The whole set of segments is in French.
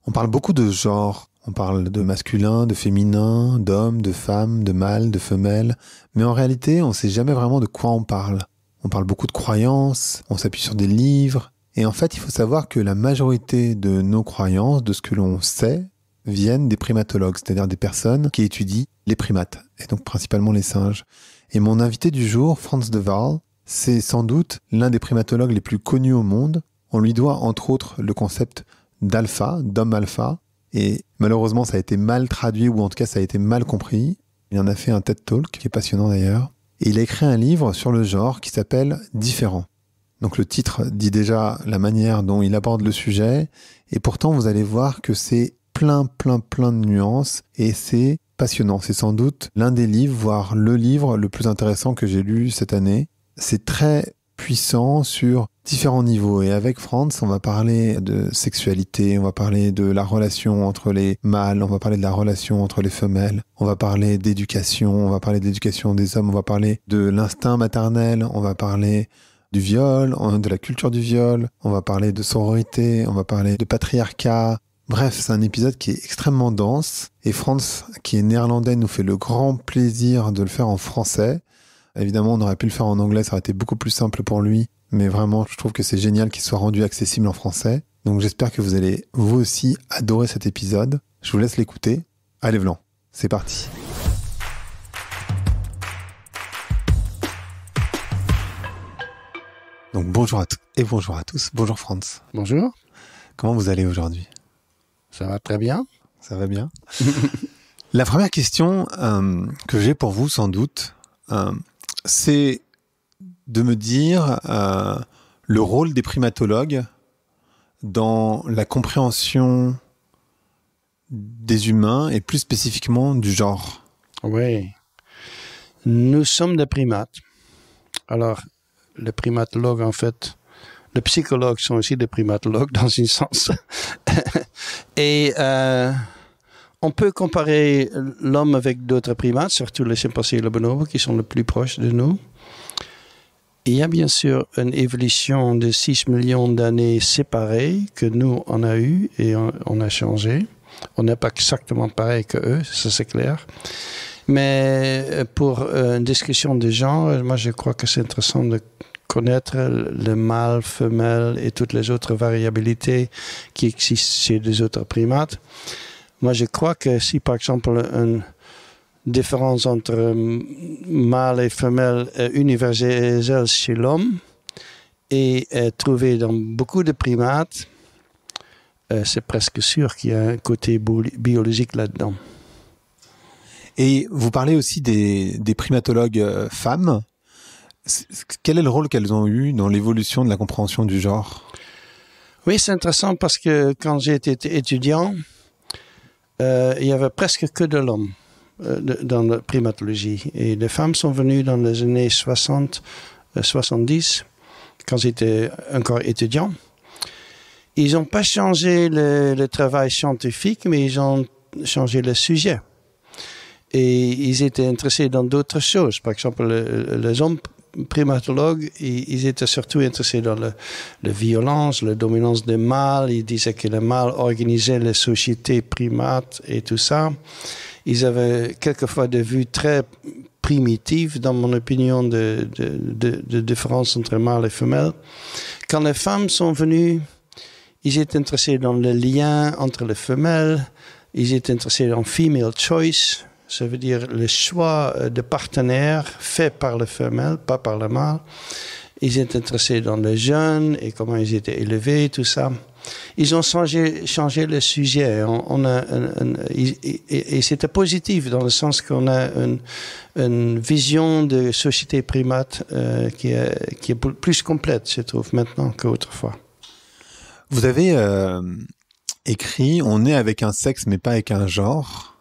On parle beaucoup de genre. On parle de masculin, de féminin, d'homme, de femme, de mâle, de femelle. Mais en réalité, on ne sait jamais vraiment de quoi on parle. On parle beaucoup de croyances, on s'appuie sur des livres. Et en fait, il faut savoir que la majorité de nos croyances, de ce que l'on sait, viennent des primatologues, c'est-à-dire des personnes qui étudient les primates, et donc principalement les singes. Et mon invité du jour, Frans de Waal, c'est sans doute l'un des primatologues les plus connus au monde. On lui doit entre autres le concept d'alpha, d'homme alpha, et malheureusement ça a été mal traduit, ou en tout cas ça a été mal compris. Il en a fait un TED Talk, qui est passionnant d'ailleurs, et il a écrit un livre sur le genre qui s'appelle « Différent ». Donc le titre dit déjà la manière dont il aborde le sujet, et pourtant vous allez voir que c'est plein de nuances, et c'est passionnant. C'est sans doute l'un des livres, voire le livre le plus intéressant que j'ai lu cette année. C'est très puissant sur différents niveaux. Et avec Frans, on va parler de sexualité, on va parler de la relation entre les mâles, on va parler de la relation entre les femelles, on va parler d'éducation, on va parler de l'éducation des hommes, on va parler de l'instinct maternel, on va parler du viol, de la culture du viol, on va parler de sororité, on va parler de patriarcat. Bref, c'est un épisode qui est extrêmement dense. Et Frans, qui est néerlandais, nous fait le grand plaisir de le faire en français. Évidemment, on aurait pu le faire en anglais, ça aurait été beaucoup plus simple pour lui. Mais vraiment, je trouve que c'est génial qu'il soit rendu accessible en français. Donc j'espère que vous allez, vous aussi, adorer cet épisode. Je vous laisse l'écouter. Allez, Vlan, c'est parti. Donc bonjour à toutes et bonjour à tous. Bonjour Frans. Bonjour. Comment vous allez aujourd'hui ? Ça va très bien. Ça va bien. La première question que j'ai pour vous, sans doute, c'est de me dire le rôle des primatologues dans la compréhension des humains et plus spécifiquement du genre. Oui. Nous sommes des primates. Alors, les primatologues, en fait, les psychologues sont aussi des primatologues dans un sens. Et on peut comparer l'homme avec d'autres primates, surtout les chimpanzés et les bonobos qui sont les plus proches de nous. Il y a bien sûr une évolution de 6 millions d'années séparées que nous, on a eu et on a changé. On n'est pas exactement pareil que eux, ça c'est clair. Mais pour une discussion de genre, moi je crois que c'est intéressant de connaître le mâle, femelle et toutes les autres variabilités qui existent chez les autres primates. Moi je crois que si par exemple une différence entre mâle et femelle est universelle chez l'homme et est trouvée dans beaucoup de primates, c'est presque sûr qu'il y a un côté biologique là-dedans. Et vous parlez aussi des primatologues femmes. Quel est le rôle qu'elles ont eu dans l'évolution de la compréhension du genre ? Oui, c'est intéressant parce que quand j'étais étudiant, il y avait presque que de l'homme dans la primatologie. Et les femmes sont venues dans les années 60, 70, quand j'étais encore étudiant. Ils n'ont pas changé le travail scientifique, mais ils ont changé le sujet. Et ils étaient intéressés dans d'autres choses. Par exemple, les hommes primatologues, ils étaient surtout intéressés dans la violence, la dominance des mâles. Ils disaient que les mâles organisaient les sociétés primates et tout ça. Ils avaient quelquefois des vues très primitives, dans mon opinion, de différence entre mâles et femelles. Quand les femmes sont venues, ils étaient intéressés dans le lien entre les femelles. Ils étaient intéressés dans female choice. Ça veut dire le choix de partenaires fait par les femelles, pas par le mâle. Ils étaient intéressés dans les jeunes et comment ils étaient élevés, tout ça. Ils ont changé le sujet. Et c'était positif dans le sens qu'on a une vision de société primate qui est plus complète, je trouve, maintenant qu'autrefois. Vous avez écrit « On est avec un sexe mais pas avec un genre »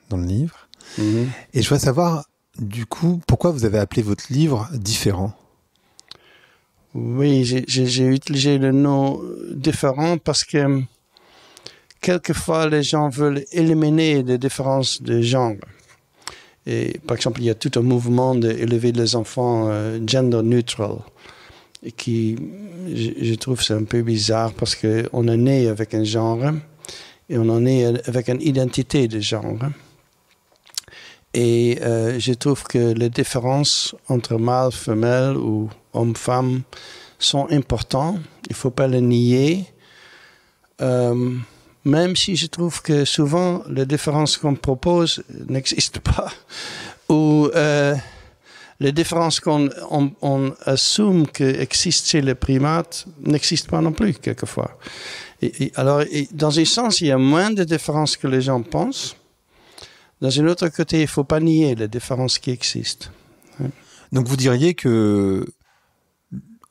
dans le livre. Mm-hmm. Et je voudrais savoir, du coup, pourquoi vous avez appelé votre livre « Différent ». Oui, j'ai utilisé le nom « Différent » parce que quelquefois, les gens veulent éliminer les différences de genre. Et, par exemple, il y a tout un mouvement d'élever les enfants gender neutral. Et qui, je trouve, c'est un peu bizarre parce qu'on est né avec un genre et on en est avec une identité de genre. Et je trouve que les différences entre mâle, femelle ou homme-femme sont importantes. Il ne faut pas les nier. Même si je trouve que souvent les différences qu'on propose n'existent pas. Ou les différences qu'on assume qu'existent chez les primates n'existent pas non plus, quelquefois. Alors, dans un sens, il y a moins de différences que les gens pensent. Dans un autre côté, il ne faut pas nier les différences qui existent. Donc vous diriez que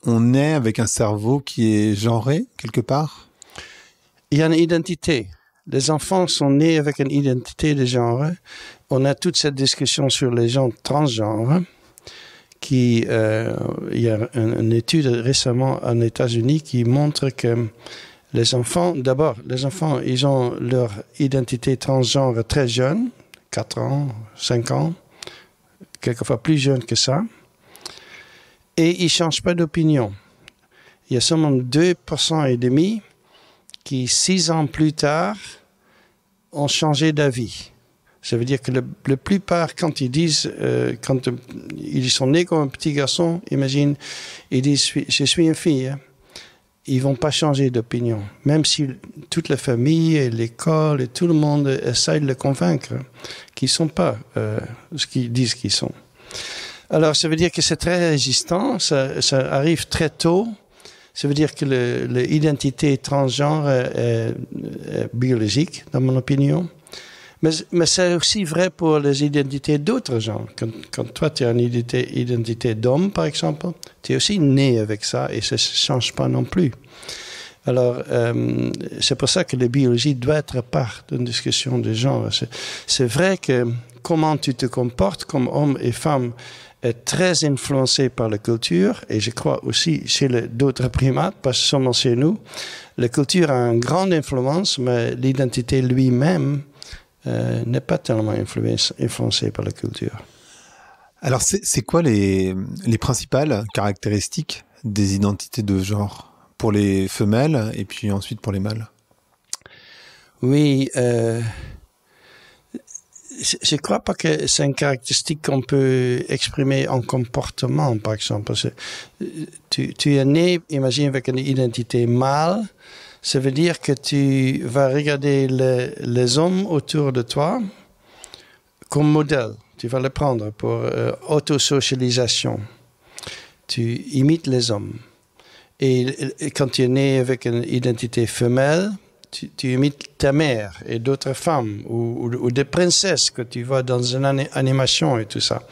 on est avec un cerveau qui est genré, quelque part? Il y a une identité. Les enfants sont nés avec une identité de genre. On a toute cette discussion sur les gens transgenres. Il y a une étude récemment aux États-Unis qui montre que les enfants, ils ont leur identité transgenre très jeune, 4 ans, 5 ans, quelquefois plus jeune que ça, et ils ne changent pas d'opinion. Il y a seulement 2,5% qui, 6 ans plus tard, ont changé d'avis. Ça veut dire que la plupart, quand ils disent, quand ils sont nés comme un petit garçon, imagine, ils disent « je suis une fille hein », ils ne vont pas changer d'opinion. Même si toute la famille et l'école et tout le monde essaie de les convaincre qu'ils ne sont pas ce qu'ils disent qu'ils sont. Alors, ça veut dire que c'est très résistant, ça arrive très tôt. Ça veut dire que l'identité transgenre est biologique, dans mon opinion. Mais c'est aussi vrai pour les identités d'autres genres. Quand toi, tu as une identité d'homme, par exemple, tu es aussi né avec ça et ça ne change pas non plus. Alors, c'est pour ça que la biologie doit être part d'une discussion de genre. C'est vrai que comment tu te comportes comme homme et femme est très influencé par la culture, et je crois aussi chez d'autres primates, pas seulement chez nous. La culture a une grande influence, mais l'identité lui-même n'est pas tellement influencée par la culture. Alors, c'est quoi les principales caractéristiques des identités de genre pour les femelles et puis ensuite pour les mâles? Oui, je ne crois pas que c'est une caractéristique qu'on peut exprimer en comportement, par exemple. Parce que tu es né, imagine, avec une identité mâle. Ça veut dire que tu vas regarder les hommes autour de toi comme modèle. Tu vas les prendre pour autosocialisation. Tu imites les hommes. Et quand tu es né avec une identité femelle, tu imites ta mère et d'autres femmes ou des princesses que tu vois dans une animation et tout ça.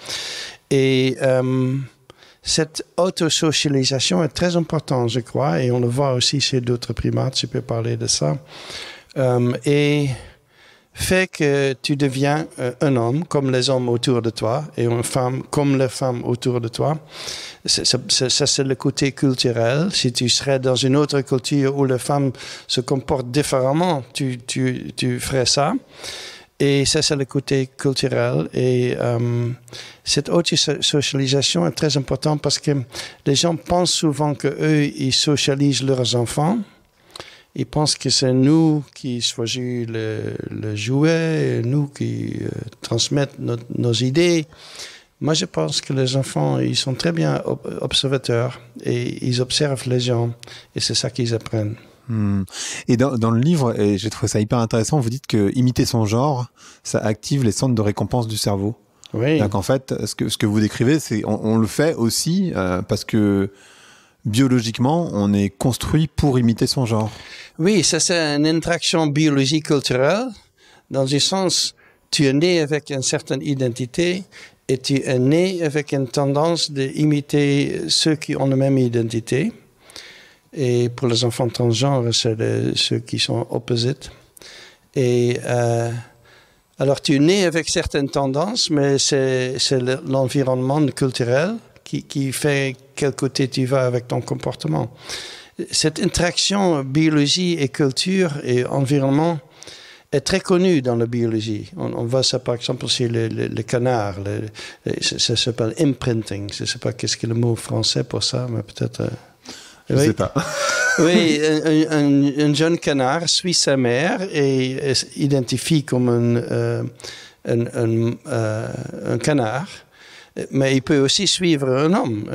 Et cette autosocialisation est très importante, je crois, et on le voit aussi chez d'autres primates, je peux parler de ça, et fait que tu deviens un homme comme les hommes autour de toi et une femme comme les femmes autour de toi. Ça, c'est le côté culturel. Si tu serais dans une autre culture où les femmes se comportent différemment, tu ferais ça. Et ça, c'est le côté culturel. Et cette autosocialisation est très importante parce que les gens pensent souvent qu'eux, ils socialisent leurs enfants. Ils pensent que c'est nous qui choisissons le jouet, nous qui transmettons nos idées. Moi, je pense que les enfants, ils sont très bien observateurs et ils observent les gens et c'est ça qu'ils apprennent. Et dans le livre, et j'ai trouvé ça hyper intéressant, vous dites que imiter son genre, ça active les centres de récompense du cerveau. Oui. Donc en fait, ce que vous décrivez, c'est on le fait aussi parce que biologiquement, on est construit pour imiter son genre. Oui, ça c'est une interaction biologique culturelle. Dans un sens, tu es né avec une certaine identité et tu es né avec une tendance d'imiter ceux qui ont la même identité. Et pour les enfants transgenres, c'est ceux qui sont opposites. Et alors, tu es né avec certaines tendances, mais c'est l'environnement culturel qui fait quel côté tu vas avec ton comportement. Cette interaction biologie et culture et environnement est très connue dans la biologie. On voit ça par exemple chez les canards. Ça s'appelle imprinting. Je ne sais pas qu'est-ce que le mot français pour ça, mais peut-être... Je ne sais pas. Oui, un jeune canard suit sa mère et s'identifie comme un canard. Mais il peut aussi suivre un homme.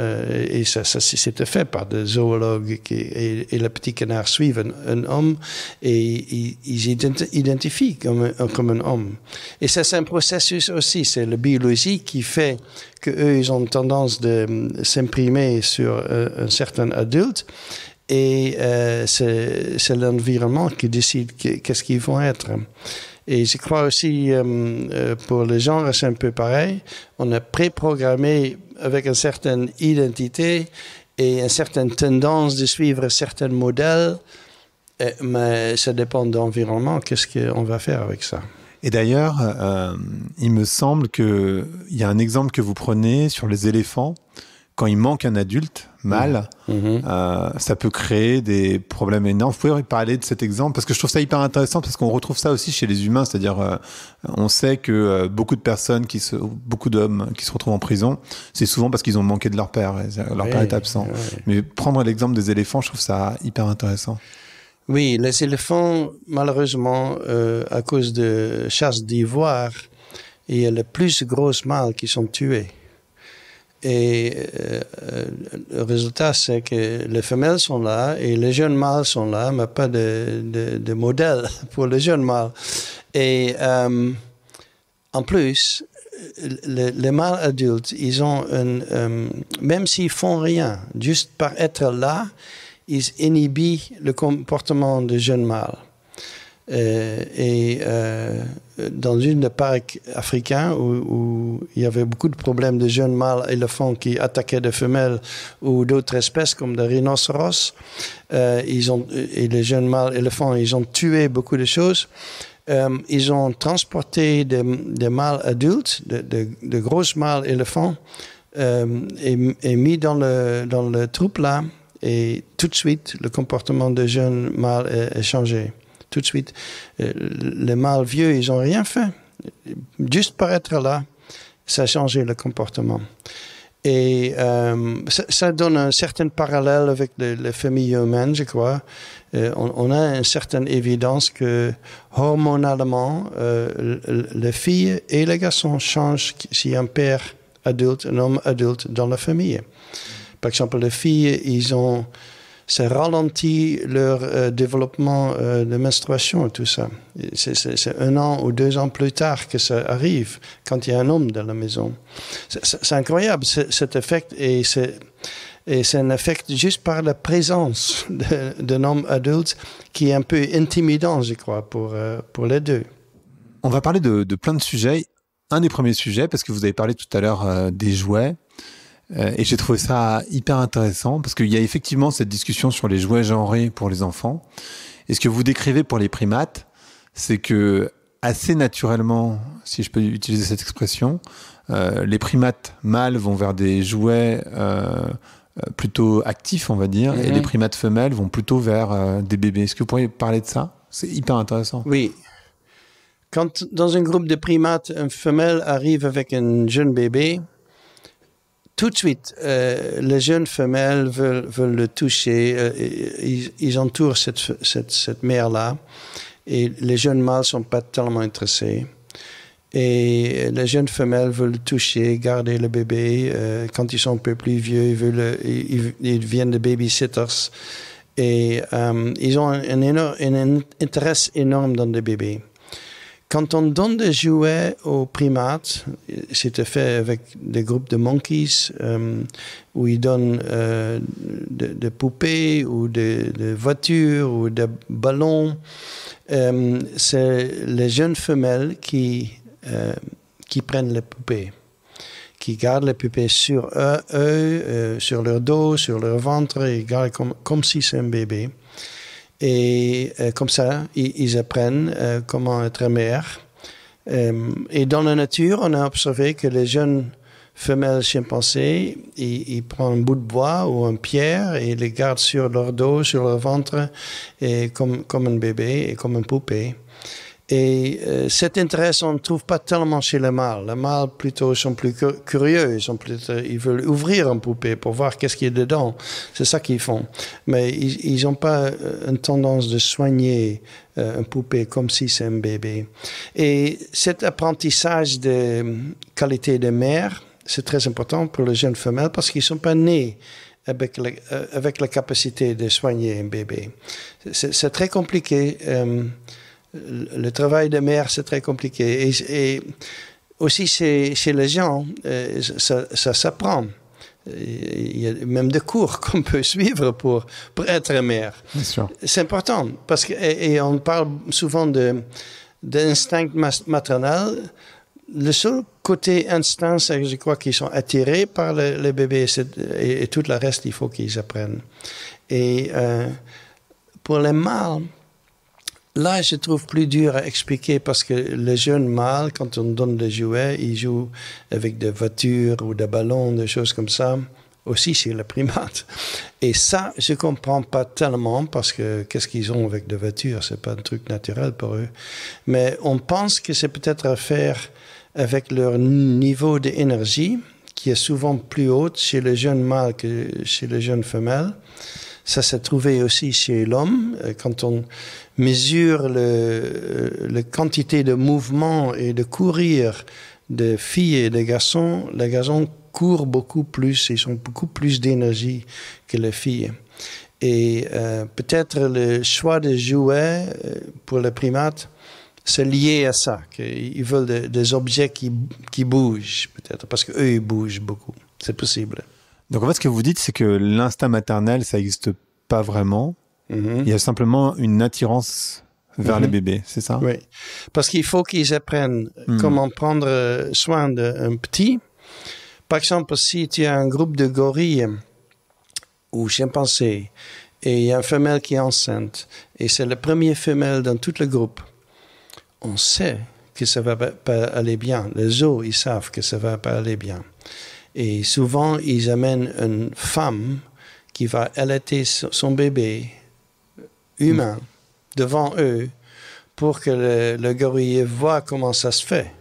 Et ça c'était fait par des zoologues et le petit canard suivent un homme et ils identifient comme un homme. Et ça, c'est un processus aussi. C'est la biologie qui fait qu'eux, ils ont tendance de s'imprimer sur un certain adulte. Et c'est l'environnement qui décide qu'est-ce qu'ils vont être. Et je crois aussi, pour les genres, c'est un peu pareil. On est préprogrammé avec une certaine identité et une certaine tendance de suivre certains modèles, mais ça dépend de l'environnement. Qu'est-ce qu'on va faire avec ça? Et d'ailleurs, il me semble qu'il y a un exemple que vous prenez sur les éléphants. Quand il manque un adulte mâle, ça peut créer des problèmes énormes. Vous pouvez parler de cet exemple parce que je trouve ça hyper intéressant parce qu'on retrouve ça aussi chez les humains. C'est-à-dire, on sait que beaucoup de personnes, beaucoup d'hommes qui se retrouvent en prison, c'est souvent parce qu'ils ont manqué de leur père. Leur père est absent. Oui. Mais prendre l'exemple des éléphants, je trouve ça hyper intéressant. Oui, les éléphants, malheureusement, à cause de chasse d'ivoire, il y a les plus grosses mâles qui sont tués. Et le résultat, c'est que les femelles sont là et les jeunes mâles sont là, mais pas de modèle pour les jeunes mâles. Et en plus, les mâles adultes, ils ont même s'ils font rien, juste par être là, ils inhibent le comportement des jeunes mâles. Dans une des parcs africains où il y avait beaucoup de problèmes de jeunes mâles éléphants qui attaquaient des femelles ou d'autres espèces comme des rhinocéros, et les jeunes mâles éléphants, ils ont tué beaucoup de choses. Ils ont transporté des mâles adultes, de grosses mâles éléphants, et mis dans le troupe là, et tout de suite, le comportement des jeunes mâles est changé. Tout de suite, les mâles vieux, ils n'ont rien fait. Juste par être là, ça a changé le comportement. Et ça donne un certain parallèle avec les familles humaines, je crois. On a une certaine évidence que hormonalement, les filles et les garçons changent s'il y a un père adulte, un homme adulte dans la famille. Par exemple, les filles, ça ralentit leur développement de menstruation et tout ça. C'est 1 an ou 2 ans plus tard que ça arrive, quand il y a un homme dans la maison. C'est incroyable, cet effet, et c'est un effet juste par la présence d'un homme adulte qui est un peu intimidant, je crois, pour les deux. On va parler de plein de sujets. Un des premiers sujets, parce que vous avez parlé tout à l'heure des jouets, et j'ai trouvé ça hyper intéressant parce qu'il y a effectivement cette discussion sur les jouets genrés pour les enfants. Et ce que vous décrivez pour les primates, c'est que assez naturellement, si je peux utiliser cette expression, les primates mâles vont vers des jouets plutôt actifs, on va dire, et les primates femelles vont plutôt vers des bébés. Est-ce que vous pourriez parler de ça? C'est hyper intéressant. Oui. Quand dans un groupe de primates, une femelle arrive avec un jeune bébé, tout de suite, les jeunes femelles veulent le toucher. Ils entourent cette mère-là. Et les jeunes mâles ne sont pas tellement intéressés. Et les jeunes femelles veulent le toucher, garder le bébé. Quand ils sont un peu plus vieux, ils deviennent des babysitters. Et ils ont un intérêt énorme dans les bébés. Quand on donne des jouets aux primates, c'était fait avec des groupes de monkeys, où ils donnent des poupées ou des voitures ou des ballons. C'est les jeunes femelles qui prennent les poupées, qui gardent les poupées sur eux, sur leur dos, sur leur ventre, et gardent comme si c'est un bébé. Et comme ça, ils apprennent comment être mère. Et dans la nature, on a observé que les jeunes femelles chimpanzés, ils prennent un bout de bois ou une pierre et ils les gardent sur leur dos, sur leur ventre, et comme un bébé et comme une poupée. Et cet intérêt, on ne trouve pas tellement chez les mâles. Les mâles, plutôt, sont plus curieux. Ils veulent ouvrir une poupée pour voir qu'est-ce qu'il y a dedans. C'est ça qu'ils font. Mais ils n'ont pas une tendance de soigner une poupée comme si c'est un bébé. Et cet apprentissage de qualité de mère, c'est très important pour les jeunes femelles parce qu'ils ne sont pas nés avec la capacité de soigner un bébé. C'est très compliqué. Le travail de mère, c'est très compliqué. Et aussi, chez les gens, ça s'apprend. Il y a même des cours qu'on peut suivre pour être mère. Bien sûr. C'est important, parce et on parle souvent d'instinct maternel. Le seul côté instinct, c'est que je crois qu'ils sont attirés par le bébé et tout le reste, il faut qu'ils apprennent. Et pour les mâles, là, je trouve plus dur à expliquer parce que les jeunes mâles, quand on donne des jouets, ils jouent avec des voitures ou des ballons, des choses comme ça, aussi chez les primates. Et ça, je ne comprends pas tellement parce que qu'est-ce qu'ils ont avec des voitures? Ce n'est pas un truc naturel pour eux. Mais on pense que c'est peut-être à faire avec leur niveau d'énergie, qui est souvent plus haut chez les jeunes mâles que chez les jeunes femelles. Ça s'est trouvé aussi chez l'homme. Quand on mesure la quantité de mouvement et de courir de filles et de garçons, les garçons courent beaucoup plus, ils ont beaucoup plus d'énergie que les filles. Et peut-être le choix de jouets pour les primates, c'est lié à ça, qu'ils veulent des objets qui bougent, peut-être, parce qu'eux, ils bougent beaucoup. C'est possible. Donc en fait, ce que vous dites, c'est que l'instinct maternel, ça n'existe pas vraiment. Il y a simplement une attirance vers les bébés, c'est ça? Oui, parce qu'il faut qu'ils apprennent comment prendre soin d'un petit. Par exemple, si tu as un groupe de gorilles ou chimpanzés et il y a une femelle qui est enceinte et c'est la première femelle dans tout le groupe, on sait que ça va pas aller bien. Les zoos, ils savent que ça va pas aller bien. Et souvent, ils amènent une femme qui va allaiter son bébé humain devant eux pour que le gorille voit comment ça se fait.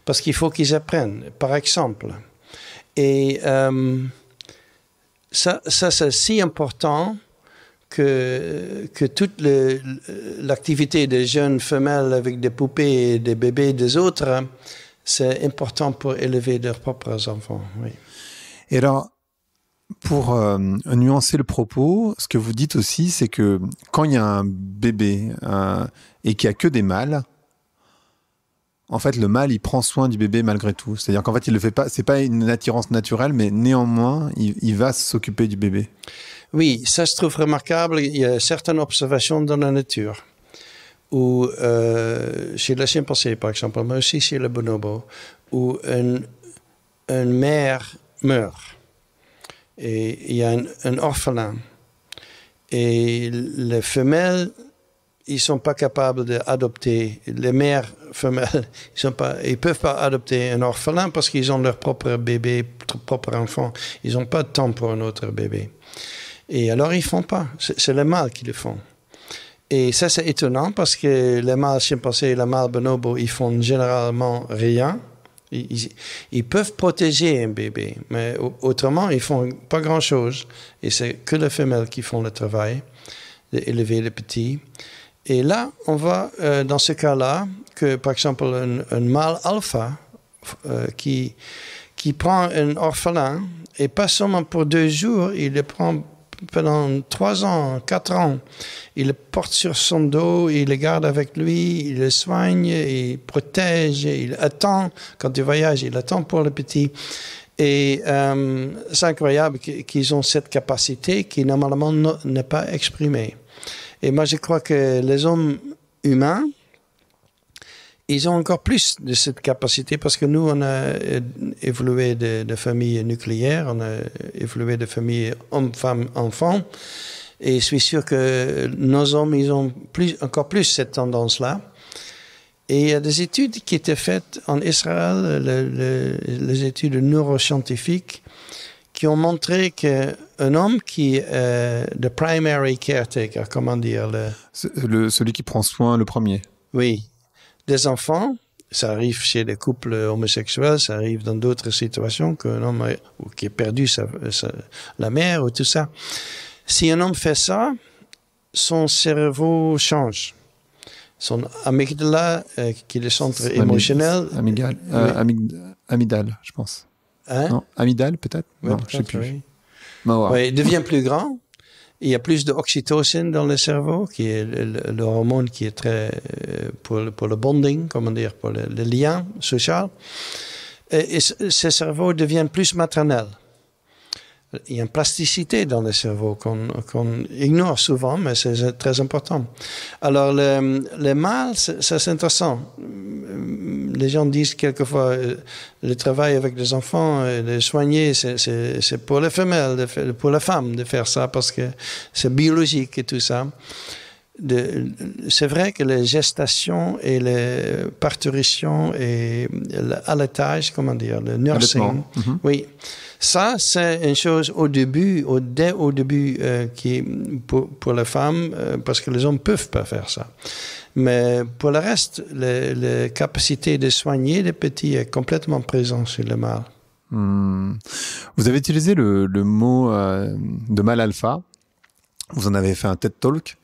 Parce qu'il faut qu'ils apprennent, par exemple. Et ça c'est si important que toute l'activité des jeunes femelles avec des poupées et des bébés des autres, c'est important pour élever leurs propres enfants. Oui. Et alors, pour nuancer le propos, ce que vous dites aussi, c'est que quand il y a un bébé et qu'il n'y a que des mâles, en fait, le mâle, il prend soin du bébé malgré tout. C'est-à-dire qu'en fait, il le fait pas. C'est pas une attirance naturelle, mais néanmoins, il va s'occuper du bébé. Oui, ça se trouve remarquable. Il y a certaines observations dans la nature, où chez les chimpanzés, par exemple, mais aussi chez les bonobos, où une mère meurt et il y a un orphelin. Et les femelles, ils sont pas capables d'adopter. Les mères femelles, ils peuvent pas adopter un orphelin parce qu'ils ont leur propre bébé, leur propre enfant. Ils n'ont pas de temps pour un autre bébé. Et alors, ils font pas. C'est les mâles qui le font. Et ça, c'est étonnant parce que les mâles chimpanzés et les mâles bonobos, ils font généralement rien. Ils peuvent protéger un bébé, mais autrement, ils font pas grand-chose. Et c'est que les femelles qui font le travail d'élever le petit. Et là, on voit dans ce cas-là que, par exemple, un mâle alpha qui prend un orphelin, et pas seulement pour 2 jours, il le prend pendant 3 ans, 4 ans. Il le porte sur son dos, il le garde avec lui, il le soigne, il protège, il attend. Quand il voyage, il attend pour le petit. Et c'est incroyable qu'ils ont cette capacité qui, normalement, n'est pas exprimée. Et moi, je crois que les hommes humains, ils ont encore plus de cette capacité parce que nous, on a évolué de familles nucléaires, on a évolué de familles hommes, femmes, enfants. Et je suis sûr que nos hommes, ils ont encore plus cette tendance-là. Et il y a des études qui étaient faites en Israël, les études neuroscientifiques, qui ont montré qu'un homme qui est le primary caretaker, comment dire? Celui qui prend soin le premier. Oui. des enfants. Ça arrive chez les couples homosexuels, ça arrive dans d'autres situations qu'un homme qui a perdu la mère ou tout ça. Si un homme fait ça, son cerveau change. Son amygdala, qui est le centre émotionnel... Amygdale, je pense. Hein? Non, amygdale, peut-être? Ouais, non, je sais plus. Oui. Ouais. Ouais, il devient plus grand. Il y a plus d'oxytocine dans le cerveau, qui est le hormone qui est très pour le bonding, comment dire, pour le lien social. Et ce cerveau devient plus maternel. Il y a une plasticité dans le cerveau qu'on ignore souvent, mais c'est très important. Alors, le mâle, ça c'est intéressant. Les gens disent quelquefois, le travail avec les enfants, de soigner, c'est pour les femelles, pour la femme de faire ça, parce que c'est biologique et tout ça. C'est vrai que les gestations et les parturitions et l'allaitage, comment dire, le nursing, oui. Ça, c'est une chose dès au début, qui pour les femmes, parce que les hommes ne peuvent pas faire ça. Mais pour le reste, la capacité de soigner les petits est complètement présente chez le mâle. Vous avez utilisé le mot de mâle alpha. Vous en avez fait un TED Talk.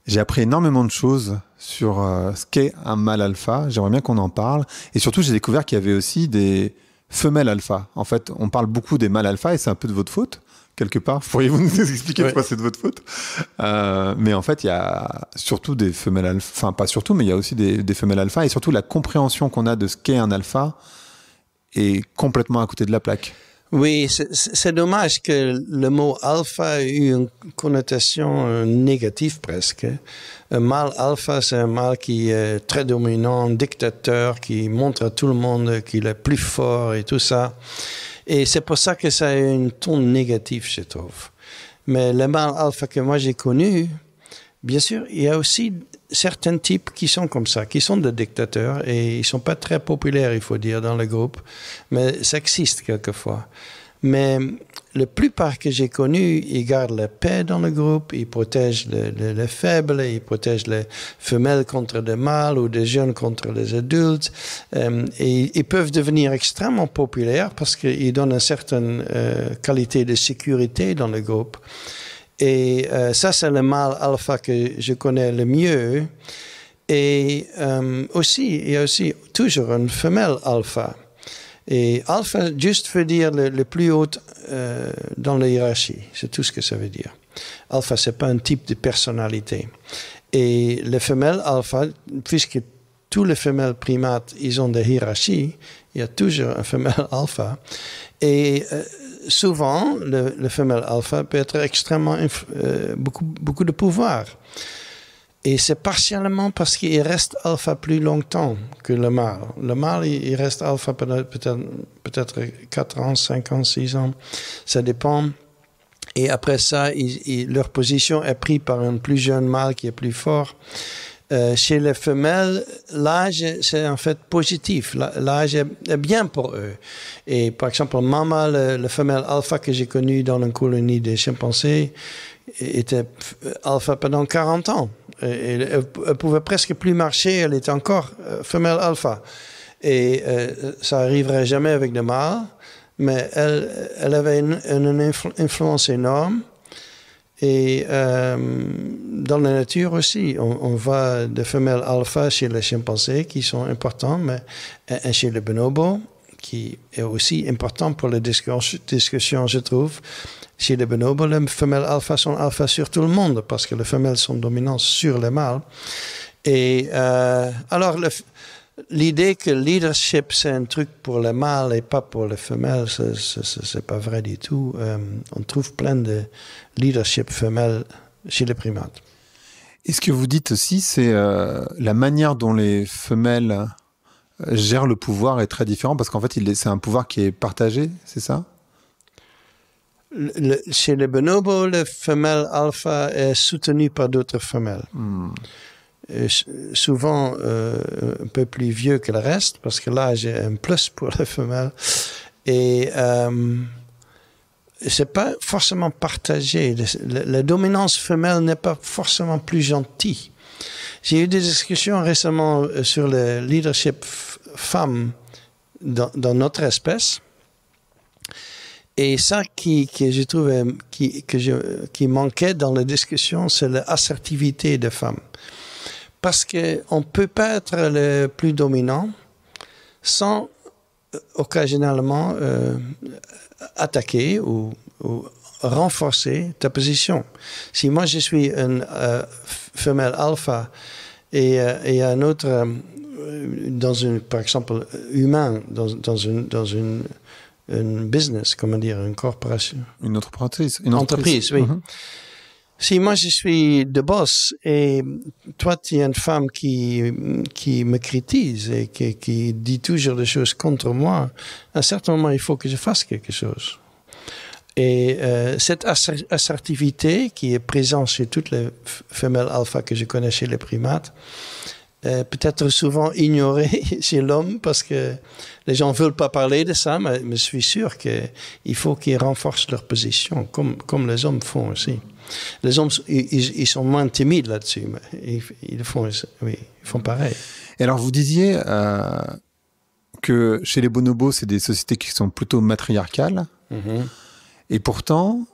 J'ai appris énormément de choses sur ce qu'est un mâle alpha. J'aimerais bien qu'on en parle. Et surtout, j'ai découvert qu'il y avait aussi des femelles alpha. En fait, on parle beaucoup des mâles alpha et c'est un peu de votre faute, quelque part. Pourriez-vous nous expliquer pourquoi c'est de votre faute? Mais en fait, il y a surtout des femelles alpha. Enfin, pas surtout, mais il y a aussi des femelles alpha. Et surtout, la compréhension qu'on a de ce qu'est un alpha est complètement à côté de la plaque. Oui, c'est dommage que le mot alpha ait eu une connotation négative presque. Un mâle alpha, c'est un mâle qui est très dominant, dictateur, qui montre à tout le monde qu'il est plus fort et tout ça. Et c'est pour ça que ça a une ton négatif, je trouve. Mais le mâle alpha que moi j'ai connu, bien sûr, il y a aussi certains types qui sont comme ça, qui sont des dictateurs et ils sont pas très populaires, il faut dire, dans le groupe, mais ça existe quelquefois. Mais la plupart que j'ai connus, ils gardent la paix dans le groupe, ils protègent les faibles, ils protègent les femelles contre les mâles ou les jeunes contre les adultes. Et ils peuvent devenir extrêmement populaires parce qu'ils donnent une certaine qualité de sécurité dans le groupe. Et ça, c'est le mâle alpha que je connais le mieux. Et aussi, il y a aussi toujours une femelle alpha. Et alpha, juste veut dire le plus haut dans la hiérarchie. C'est tout ce que ça veut dire. Alpha, c'est pas un type de personnalité. Et les femelles alpha, puisque tous les femelles primates, ils ont des hiérarchies, il y a toujours une femelle alpha. Et souvent, le femelle alpha peut être extrêmement beaucoup de pouvoir. Et c'est partiellement parce qu'il reste alpha plus longtemps que le mâle. Le mâle, il reste alpha peut-être 4 ans, 5 ans, 6 ans. Ça dépend. Et après ça, leur position est prise par un plus jeune mâle qui est plus fort. Chez les femelles, l'âge, c'est en fait positif. L'âge est bien pour eux. Et par exemple, Mama, le femelle alpha que j'ai connue dans une colonie des chimpanzés, était alpha pendant 40 ans. Elle pouvait presque plus marcher, elle était encore femelle alpha. Et ça arriverait jamais avec des mâles, mais elle avait une influence énorme. Et dans la nature aussi, on voit des femelles alpha chez les chimpanzés qui sont importants, mais chez les bonobos, qui est aussi important pour les discussions, je trouve. Chez les bonobos, les femelles alpha sont alpha sur tout le monde parce que les femelles sont dominantes sur les mâles. Et alors, l'idée que le leadership, c'est un truc pour les mâles et pas pour les femelles, c'est pas vrai du tout. On trouve plein de leadership femelle chez les primates. Et ce que vous dites aussi, c'est la manière dont les femelles gèrent le pouvoir est très différente parce qu'en fait, c'est un pouvoir qui est partagé, c'est ça? Chez les bonobos, la femelle alpha est soutenue par d'autres femelles. Souvent un peu plus vieux que le reste, parce que l'âge est un plus pour les femelles. Et c'est pas forcément partagé. La dominance femelle n'est pas forcément plus gentille. J'ai eu des discussions récemment sur le leadership femme dans notre espèce. Et ça que je trouvais qui manquait dans la discussion, c'est l'assertivité des femmes. Parce qu'on ne peut pas être le plus dominant sans occasionnellement attaquer ou renforcer ta position. Si moi je suis une femelle alpha et un autre, par exemple, humain, dans une business, comment dire, une corporation. Une entreprise. Une entreprise, oui. Mm-hmm. Si moi je suis de boss et toi tu es une femme qui me critique et qui dit toujours des choses contre moi, à un certain moment il faut que je fasse quelque chose. Et cette assertivité qui est présente chez toutes les femelles alpha que je connais chez les primates, peut-être souvent ignorée chez l'homme parce que les gens ne veulent pas parler de ça, mais je suis sûr qu'il faut qu'ils renforcent leur position, comme les hommes font aussi. Les hommes, ils sont moins timides là-dessus, mais ils font pareil. Et alors, vous disiez que chez les bonobos, c'est des sociétés qui sont plutôt matriarcales. Mm-hmm. Et pourtant,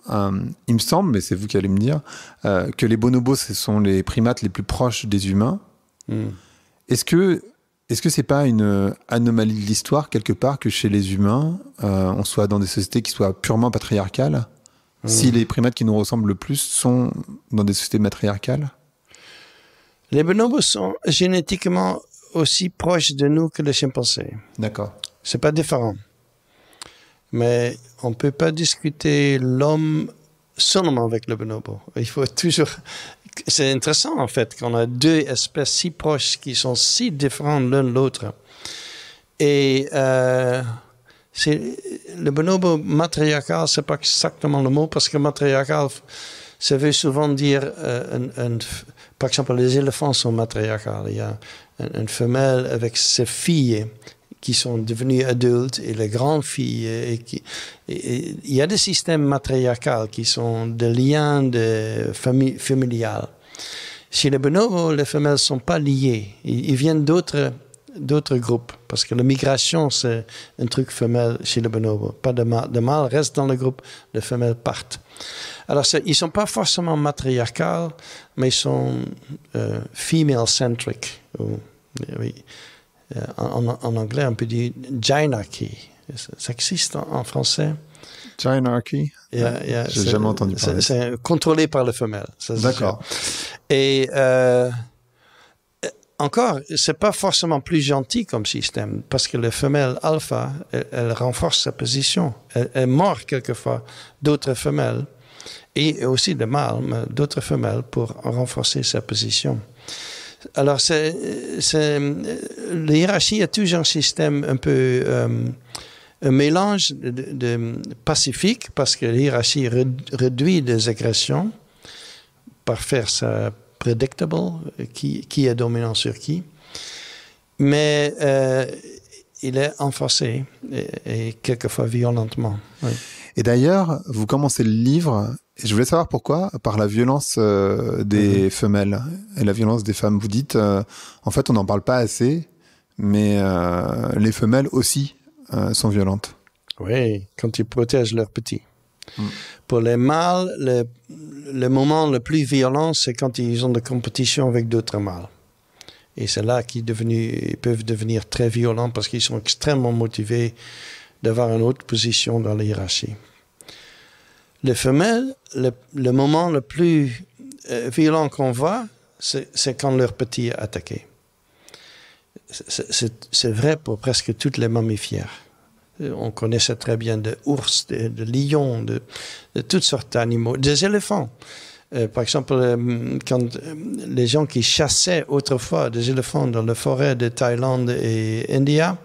il me semble, mais c'est vous qui allez me dire, que les bonobos, ce sont les primates les plus proches des humains. Mm. Est-ce que c'est pas une anomalie de l'histoire, quelque part, que chez les humains, on soit dans des sociétés qui soient purement patriarcales, si les primates qui nous ressemblent le plus sont dans des sociétés matriarcales? Les bonobos sont génétiquement aussi proches de nous que les chimpanzés. D'accord. C'est pas différent. Mais on ne peut pas discuter l'homme seulement avec le bonobo. Il faut toujours... C'est intéressant, en fait, qu'on a deux espèces si proches qui sont si différentes l'une de l'autre. Et le bonobo matriarcal, c'est pas exactement le mot, parce que matriarcal, ça veut souvent dire... par exemple, les éléphants sont matriarcales. Il y a une femelle avec ses filles qui sont devenues adultes et les grandes filles. Il y a des systèmes matriarcaux qui sont des liens familiales. Chez les bonobos, les femelles ne sont pas liées. Ils viennent d'autres groupes. Parce que la migration, c'est un truc femelle chez les bonobos. Pas de mâles restent dans le groupe, les femelles partent. Alors, ils ne sont pas forcément matriarcales, mais ils sont female-centric. Oui. En anglais, on peut dire gynarchy. Ça existe en français. Gynarchy? J'ai jamais entendu parler. C'est contrôlé par la femelle. D'accord. Et encore, c'est pas forcément plus gentil comme système, parce que la femelle alpha, elle renforce sa position. Elle mord quelquefois d'autres femelles, et aussi des mâles, mais d'autres femelles pour renforcer sa position. Alors, la hiérarchie est toujours un système un peu un mélange de pacifique, parce que la hiérarchie réduit les agressions par faire ça predictable, qui est dominant sur qui. Mais il est renforcé et quelquefois violentement. Oui. Et d'ailleurs, vous commencez le livre, et je voulais savoir pourquoi, par la violence des femelles et la violence des femmes. Vous dites, en fait, on n'en parle pas assez, mais les femelles aussi sont violentes. Oui, quand ils protègent leurs petits. Pour les mâles, le moment le plus violent, c'est quand ils ont de compétition avec d'autres mâles. Et c'est là qu'ils peuvent devenir très violents parce qu'ils sont extrêmement motivés d'avoir une autre position dans la hiérarchie. Les femelles, le moment le plus violent qu'on voit, c'est quand leur petit est attaqué. C'est vrai pour presque toutes les mammifères. On connaissait très bien de ours, de lions, de toutes sortes d'animaux, des éléphants. Par exemple, quand les gens qui chassaient autrefois des éléphants dans la forêt de Thaïlande et India,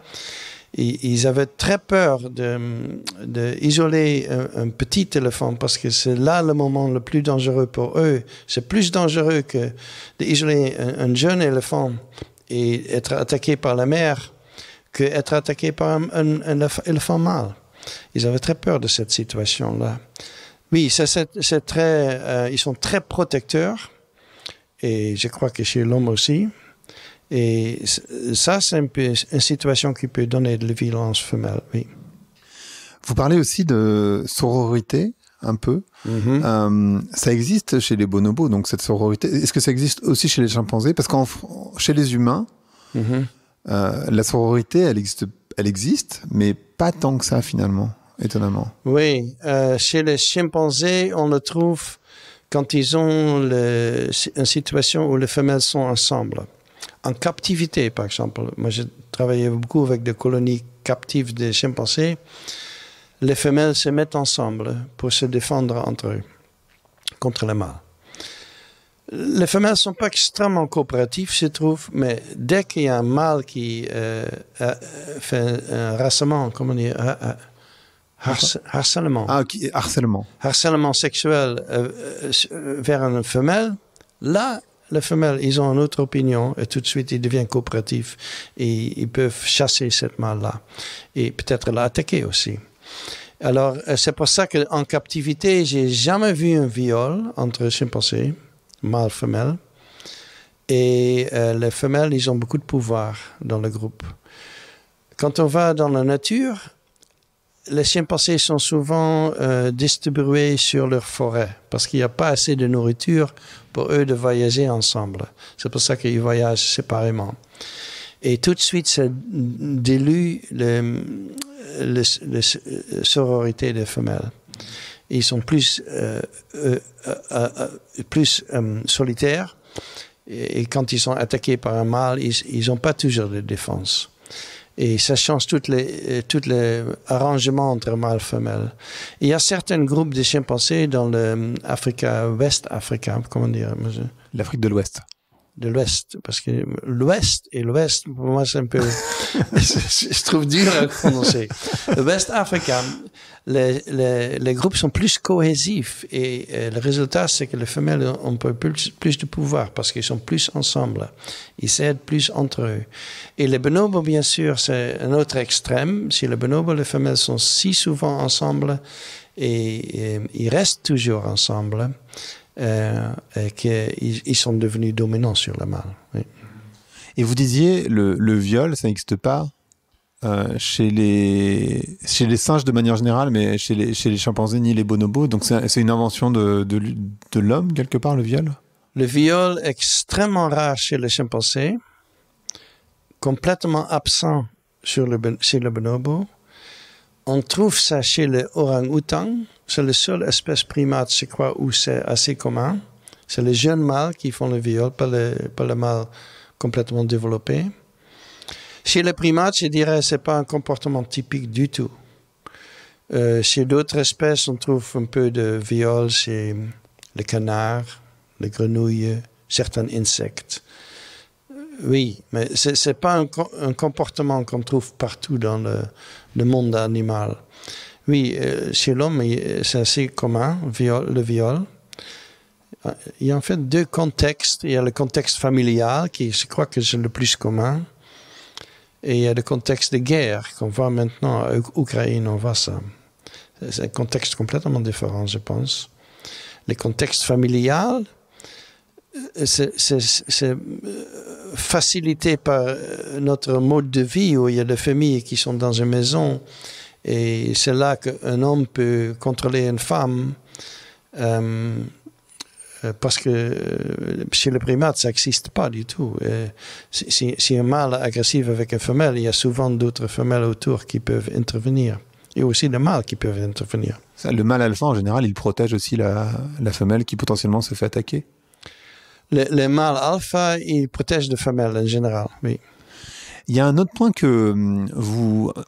ils avaient très peur d'isoler un petit éléphant parce que c'est là le moment le plus dangereux pour eux. C'est plus dangereux que d'isoler un jeune éléphant et être attaqué par la mère qu'être attaqué par un éléphant mâle. Ils avaient très peur de cette situation-là. Oui, c'est très, ils sont très protecteurs Et je crois que chez l'homme aussi. Et ça, c'est un peu une situation qui peut donner de la violence femelle, oui. Vous parlez aussi de sororité, un peu. Ça existe chez les bonobos, donc cette sororité. Est-ce que ça existe aussi chez les chimpanzés? Parce que chez les humains, la sororité, elle existe, mais pas tant que ça, finalement, étonnamment. Oui, chez les chimpanzés, on le trouve quand ils ont une situation où les femelles sont ensemble. En captivité, par exemple. Moi, j'ai travaillé beaucoup avec des colonies captives des chimpanzés. Les femelles se mettent ensemble pour se défendre entre eux, contre les mâles. Les femelles ne sont pas extrêmement coopératives, je trouve, mais dès qu'il y a un mâle qui fait un harcèlement, comment dire, harcèlement. Harcèlement. Harcèlement sexuel vers une femelle, là, les femelles, ils ont une autre opinion et tout de suite, ils deviennent coopératifs et ils peuvent chasser cette mâle-là et peut-être l'attaquer aussi. Alors, c'est pour ça qu'en captivité, j'ai jamais vu un viol entre chimpanzés, mâle-femelle. Et les femelles, ils ont beaucoup de pouvoir dans le groupe. Quand on va dans la nature, les chimpanzés sont souvent distribués sur leur forêt parce qu'il n'y a pas assez de nourriture pour eux de voyager ensemble. C'est pour ça qu'ils voyagent séparément. Et tout de suite, ça dilue la sororité des femelles. Ils sont plus solitaires et quand ils sont attaqués par un mâle, ils n'ont pas toujours de défense. Et ça change tous les arrangements entre mâle et femelle. Il y a certains groupes de chimpanzés dans l'Afrique, West-Afrique, comment dire? L'Afrique de l'Ouest. De l'Ouest, parce que l'Ouest et l'Ouest, pour moi, c'est un peu... je trouve dur à prononcer. Le West-Afrique, les groupes sont plus cohésifs et le résultat, c'est que les femelles ont plus de pouvoir parce qu'ils sont plus ensemble. Ils s'aident plus entre eux. Et les bonobos, bien sûr, c'est un autre extrême. Si les bonobos, les femelles sont si souvent ensemble et ils restent toujours ensemble, et qu'ils sont devenus dominants sur le mâle. Oui. Et vous disiez, le viol, ça n'existe pas chez les singes de manière générale, mais chez les chimpanzés ni les bonobos. Donc c'est une invention de l'homme, quelque part, le viol? Le viol est extrêmement rare chez les chimpanzés, complètement absent chez le bonobo. On trouve ça chez les orang-outans. C'est la seule espèce primate, je crois, où c'est assez commun. C'est les jeunes mâles qui font le viol, pas les mâles complètement développés. Chez les primates, je dirais que ce n'est pas un comportement typique du tout. Chez d'autres espèces, on trouve un peu de viol chez les canards, les grenouilles, certains insectes. Oui, mais ce n'est pas un comportement qu'on trouve partout dans le monde animal. Oui, chez l'homme, c'est assez commun, le viol. Il y a en fait deux contextes. Il y a le contexte familial, qui je crois que c'est le plus commun. Et il y a le contexte de guerre, qu'on voit maintenant en Ukraine, on voit ça. C'est un contexte complètement différent, je pense. Le contexte familial, c'est facilité par notre mode de vie, où il y a des familles qui sont dans une maison. Et c'est là qu'un homme peut contrôler une femme parce que chez les primates, ça n'existe pas du tout. Si un mâle est agressif avec une femelle, il y a souvent d'autres femelles autour qui peuvent intervenir. Et aussi des mâles qui peuvent intervenir. Le mâle alpha, en général, il protège aussi la femelle qui potentiellement se fait attaquer. Le mâle alpha, il protège les femelles en général, oui. Il y a un autre point que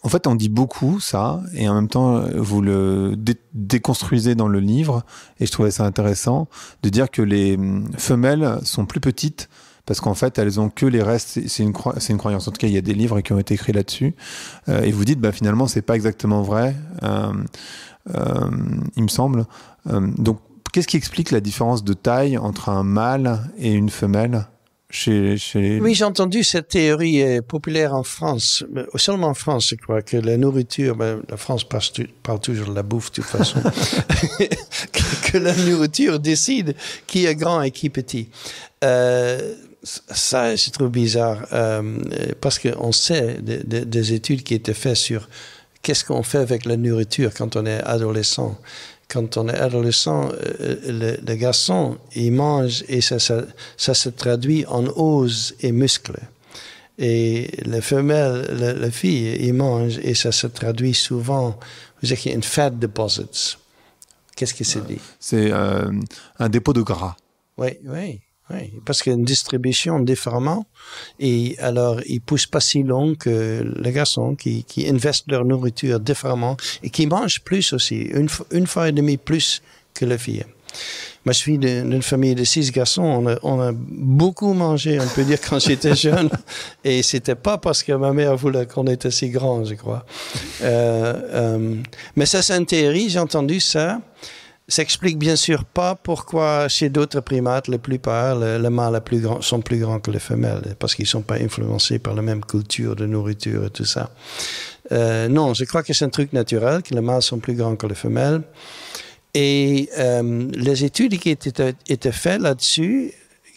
en fait, on dit beaucoup ça, et en même temps, vous le déconstruisez dans le livre, et je trouvais ça intéressant de dire que les femelles sont plus petites parce qu'en fait, elles ont que les restes. C'est une croyance. En tout cas, il y a des livres qui ont été écrits là-dessus, et vous dites, finalement, c'est pas exactement vrai, il me semble. Donc, qu'est-ce qui explique la différence de taille entre un mâle et une femelle Oui, j'ai entendu cette théorie populaire en France, mais seulement en France, je crois, que la nourriture, la France parle toujours de la bouffe de toute façon, que la nourriture décide qui est grand et qui est petit. Ça, je trouve bizarre, parce qu'on sait des études qui étaient faites sur qu'est-ce qu'on fait avec la nourriture quand on est adolescent. Quand on est adolescent, le garçon, il mange et ça se traduit en os et muscles. Et la femelle, la fille, il mange et ça se traduit souvent, vous savez, une fat deposits. Qu'est-ce que c'est dit? C'est un dépôt de gras. Oui, parce qu'il y a une distribution différemment. Et alors, ils ne poussent pas si long que les garçons qui investissent leur nourriture différemment et qui mangent plus aussi, une fois et demie plus que les filles. Moi, je suis d'une famille de 6 garçons. On a beaucoup mangé, on peut dire, quand j'étais jeune. Et c'était pas parce que ma mère voulait qu'on était si grands, je crois. Mais ça, c'est une théorie, j'ai entendu ça. Ça explique bien sûr pas pourquoi chez d'autres primates, la plupart, les mâles sont plus grands que les femelles, parce qu'ils sont pas influencés par la même culture de nourriture et tout ça. Non, je crois que c'est un truc naturel, que les mâles sont plus grands que les femelles. Et les études qui étaient faites là-dessus,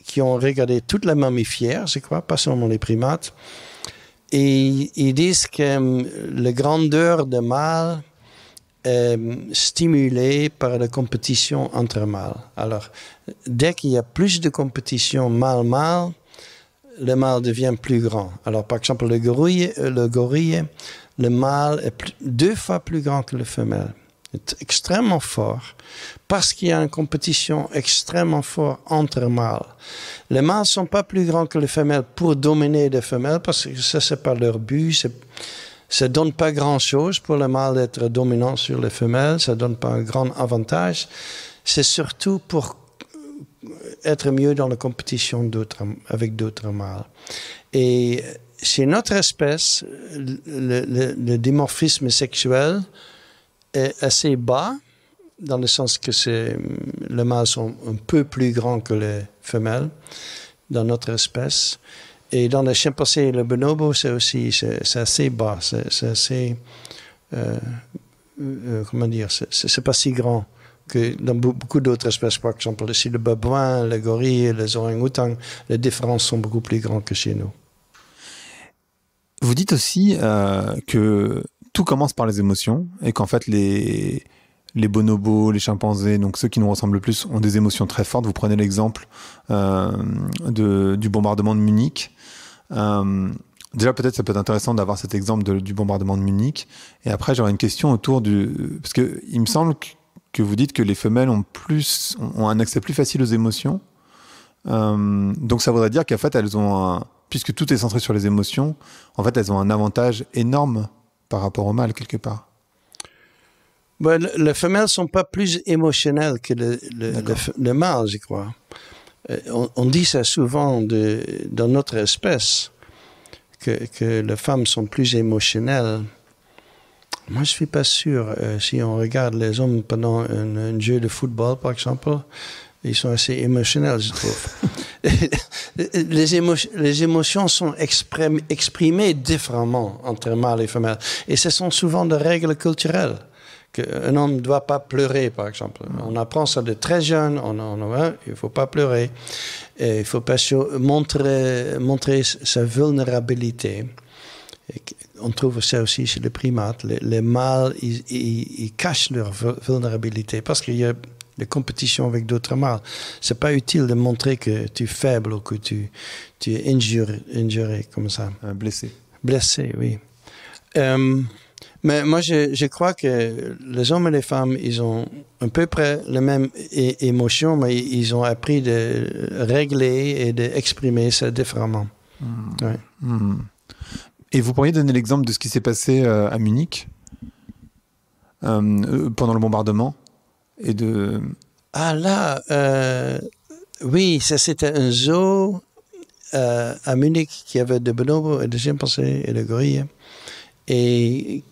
qui ont regardé toutes les mammifères, je crois, pas seulement les primates, et ils disent que la grandeur des mâles stimulé par la compétition entre mâles. Alors, dès qu'il y a plus de compétition mâle-mâle, le mâle devient plus grand. Alors, par exemple, le gorille, le mâle est 2 fois plus grand que la femelle. C'est extrêmement fort parce qu'il y a une compétition extrêmement forte entre mâles. Les mâles ne sont pas plus grands que les femelles pour dominer les femelles parce que ça, c'est pas leur but. Ça ne donne pas grand-chose pour le mâle d'être dominant sur les femelles. Ça ne donne pas un grand avantage. C'est surtout pour être mieux dans la compétition avec d'autres mâles. Et chez notre espèce, le dimorphisme sexuel est assez bas, dans le sens que les mâles sont un peu plus grands que les femelles dans notre espèce. Et dans les chimpanzés et le bonobo, c'est assez bas, c'est assez, comment dire, c'est pas si grand que dans beaucoup d'autres espèces. Par exemple, ici le babouin, le gorille, les orang-outans, les différences sont beaucoup plus grandes que chez nous. Vous dites aussi que tout commence par les émotions et qu'en fait les bonobos, les chimpanzés, donc ceux qui nous ressemblent le plus, ont des émotions très fortes. Vous prenez l'exemple du bombardement de Munich. Déjà, peut-être ça peut être intéressant d'avoir cet exemple du bombardement de Munich. Et après, j'aurais une question autour parce que il me semble que vous dites que les femelles ont un accès plus facile aux émotions. Donc ça voudrait dire qu'en fait, puisque tout est centré sur les émotions, en fait, elles ont un avantage énorme par rapport aux mâles, quelque part. Les femelles ne sont pas plus émotionnelles que le mâle, je crois. On dit ça souvent dans notre espèce, que les femmes sont plus émotionnelles. Moi, je ne suis pas sûr. Si on regarde les hommes pendant un jeu de football, par exemple, ils sont assez émotionnels, je trouve. Les émotions sont exprimées différemment entre mâles et femelles. Et ce sont souvent des règles culturelles. Un homme ne doit pas pleurer, par exemple. On apprend ça de très jeune. Il ne faut pas pleurer. Il ne faut pas montrer sa vulnérabilité. On trouve ça aussi chez les primates. Les mâles, ils cachent leur vulnérabilité parce qu'il y a des compétitions avec d'autres mâles. Ce n'est pas utile de montrer que tu es faible ou que tu es injuré comme ça. Blessé. Blessé, oui. Mais moi, je crois que les hommes et les femmes, ils ont à peu près les mêmes émotions, mais ils ont appris de régler et d'exprimer ça différemment. Ouais. Et vous pourriez donner l'exemple de ce qui s'est passé à Munich pendant le bombardement oui, ça c'était un zoo à Munich qui avait des bonobos et des chimpanzés et des gorilles. Et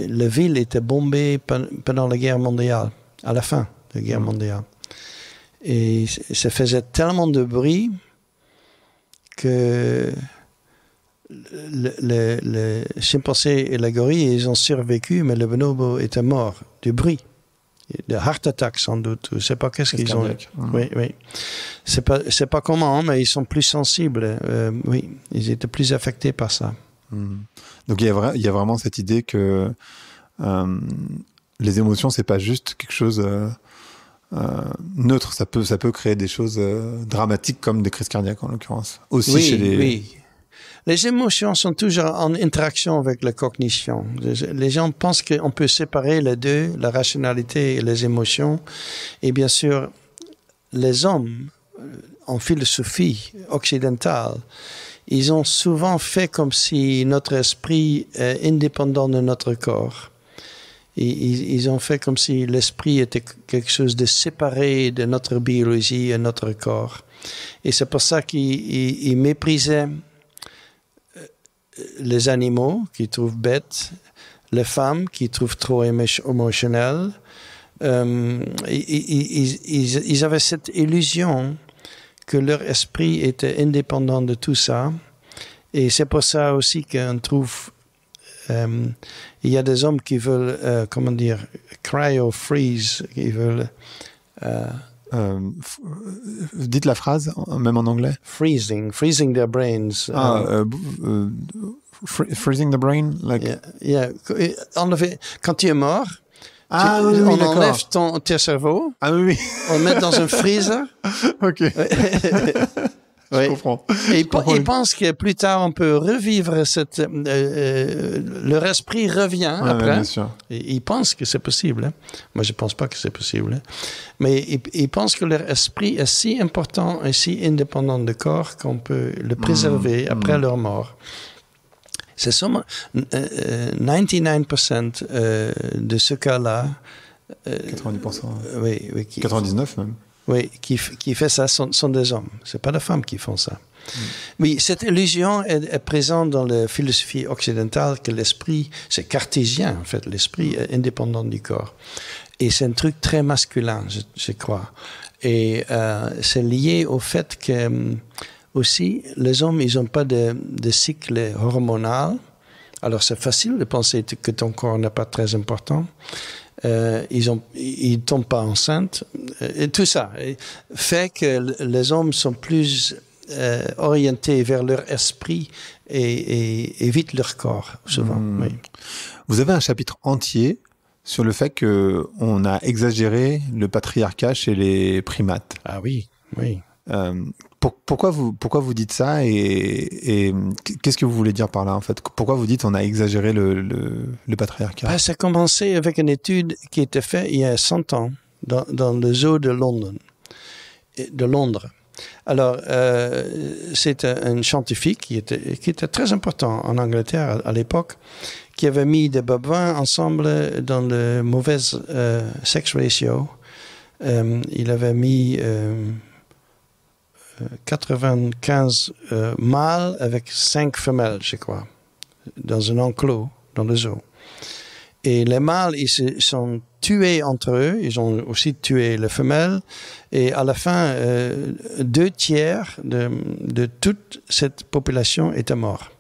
la ville était bombée pendant la guerre mondiale, à la fin de la guerre mondiale. Et ça faisait tellement de bruit que le chimpanzé et la gorille, ils ont survécu, mais le bonobo était mort du bruit. De heart attack sans doute. Je ne sais pas qu'est-ce qu'ils ont. Oui, oui. C'est pas comment, mais ils sont plus sensibles. Oui, ils étaient plus affectés par ça. Donc il y a vraiment cette idée que les émotions, c'est pas juste quelque chose neutre. Ça peut créer des choses dramatiques comme des crises cardiaques en l'occurrence. Aussi chez les. Oui. Les émotions sont toujours en interaction avec la cognition. Les gens pensent qu'on peut séparer les deux, la rationalité et les émotions. Et bien sûr, les hommes, en philosophie occidentale, ils ont souvent fait comme si notre esprit est indépendant de notre corps. Ils ont fait comme si l'esprit était quelque chose de séparé de notre biologie et notre corps. Et c'est pour ça qu'ils méprisaient les animaux qu'ils trouvent bêtes, les femmes qu'ils trouvent trop émotionnelles. Ils avaient cette illusion que leur esprit était indépendant de tout ça. Et c'est pour ça aussi qu'on trouve... il y a des hommes qui veulent, comment dire, cryo-freeze, qui veulent... dites la phrase, même en anglais. Freezing their brains. Freezing the brain, like. Yeah. Quand tu es mort, oui, on enlève ton cerveau, oui. on le met dans un freezer. Ok. Je comprends. Et ils pensent que plus tard, on peut revivre cette... leur esprit revient après. Bien sûr. Et ils pensent que c'est possible. Hein. Moi, je ne pense pas que c'est possible. Hein. Mais ils pensent que leur esprit est si important et si indépendant du corps qu'on peut le préserver après leur mort. C'est seulement 99% de ce cas-là... 90%. Oui, 99 même. Oui, qui fait ça sont des hommes. Ce n'est pas les femmes qui font ça. Oui, cette illusion est présente dans la philosophie occidentale que l'esprit, c'est cartésien en fait, l'esprit est indépendant du corps. Et c'est un truc très masculin, je crois. Et c'est lié au fait que aussi, les hommes, ils n'ont pas de cycle hormonal. Alors c'est facile de penser que ton corps n'est pas très important. Ils tombent pas enceintes. Et tout ça fait que les hommes sont plus orientés vers leur esprit et évitent leur corps, souvent. Oui. Vous avez un chapitre entier sur le fait qu'on a exagéré le patriarcat chez les primates. Ah oui, oui. Pourquoi vous dites ça et qu'est-ce que vous voulez dire par là en fait? Pourquoi vous dites on a exagéré le patriarcat? Ça a commencé avec une étude qui a été faite il y a 100 ans dans le zoo de Londres. Alors, c'est un scientifique qui était très important en Angleterre à l'époque, qui avait mis des babouins ensemble dans le mauvais sex ratio. Il avait mis 95 mâles avec 5 femelles, je crois, dans un enclos, dans le zoo. Et les mâles, ils se sont tués entre eux, ils ont aussi tué les femelles, et à la fin, 2/3 de toute cette population étaient morts.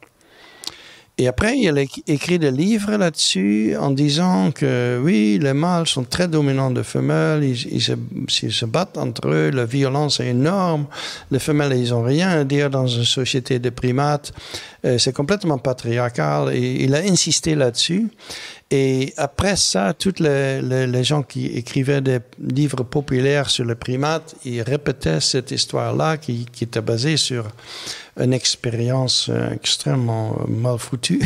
Et après, il a écrit des livres là-dessus en disant que oui, les mâles sont très dominants des femelles, ils se battent entre eux, la violence est énorme, les femelles, ils n'ont rien à dire dans une société de primates, c'est complètement patriarcal, et il a insisté là-dessus. Et après ça, tous les gens qui écrivaient des livres populaires sur les primates, ils répétaient cette histoire-là qui était basée sur une expérience extrêmement mal foutue.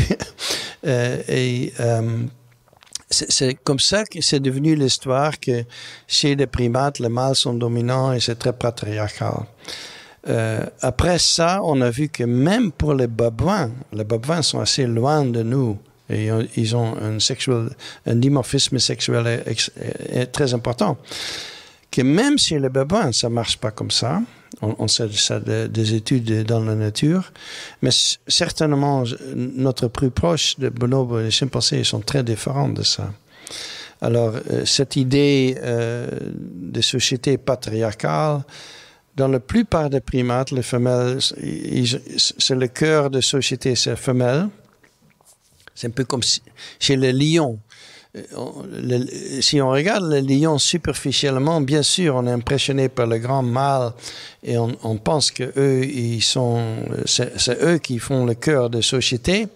C'est comme ça que c'est devenu l'histoire que chez les primates, les mâles sont dominants et c'est très patriarcal. Après ça, on a vu que même pour les babouins sont assez loin de nous. Et ils ont un dimorphisme sexuel très important. Que même chez les babouins, ça ne marche pas comme ça. On sait ça des études dans la nature. Mais certainement, notre plus proche de bonobos et des chimpanzés sont très différents de ça. Alors, cette idée de société patriarcale, Dans la plupart des primates, les femelles, c'est le cœur de société, c'est femelle. C'est un peu comme chez les lions. Si on regarde les lions superficiellement, bien sûr, on est impressionné par le grand mâle et on pense que c'est eux qui font le cœur de société.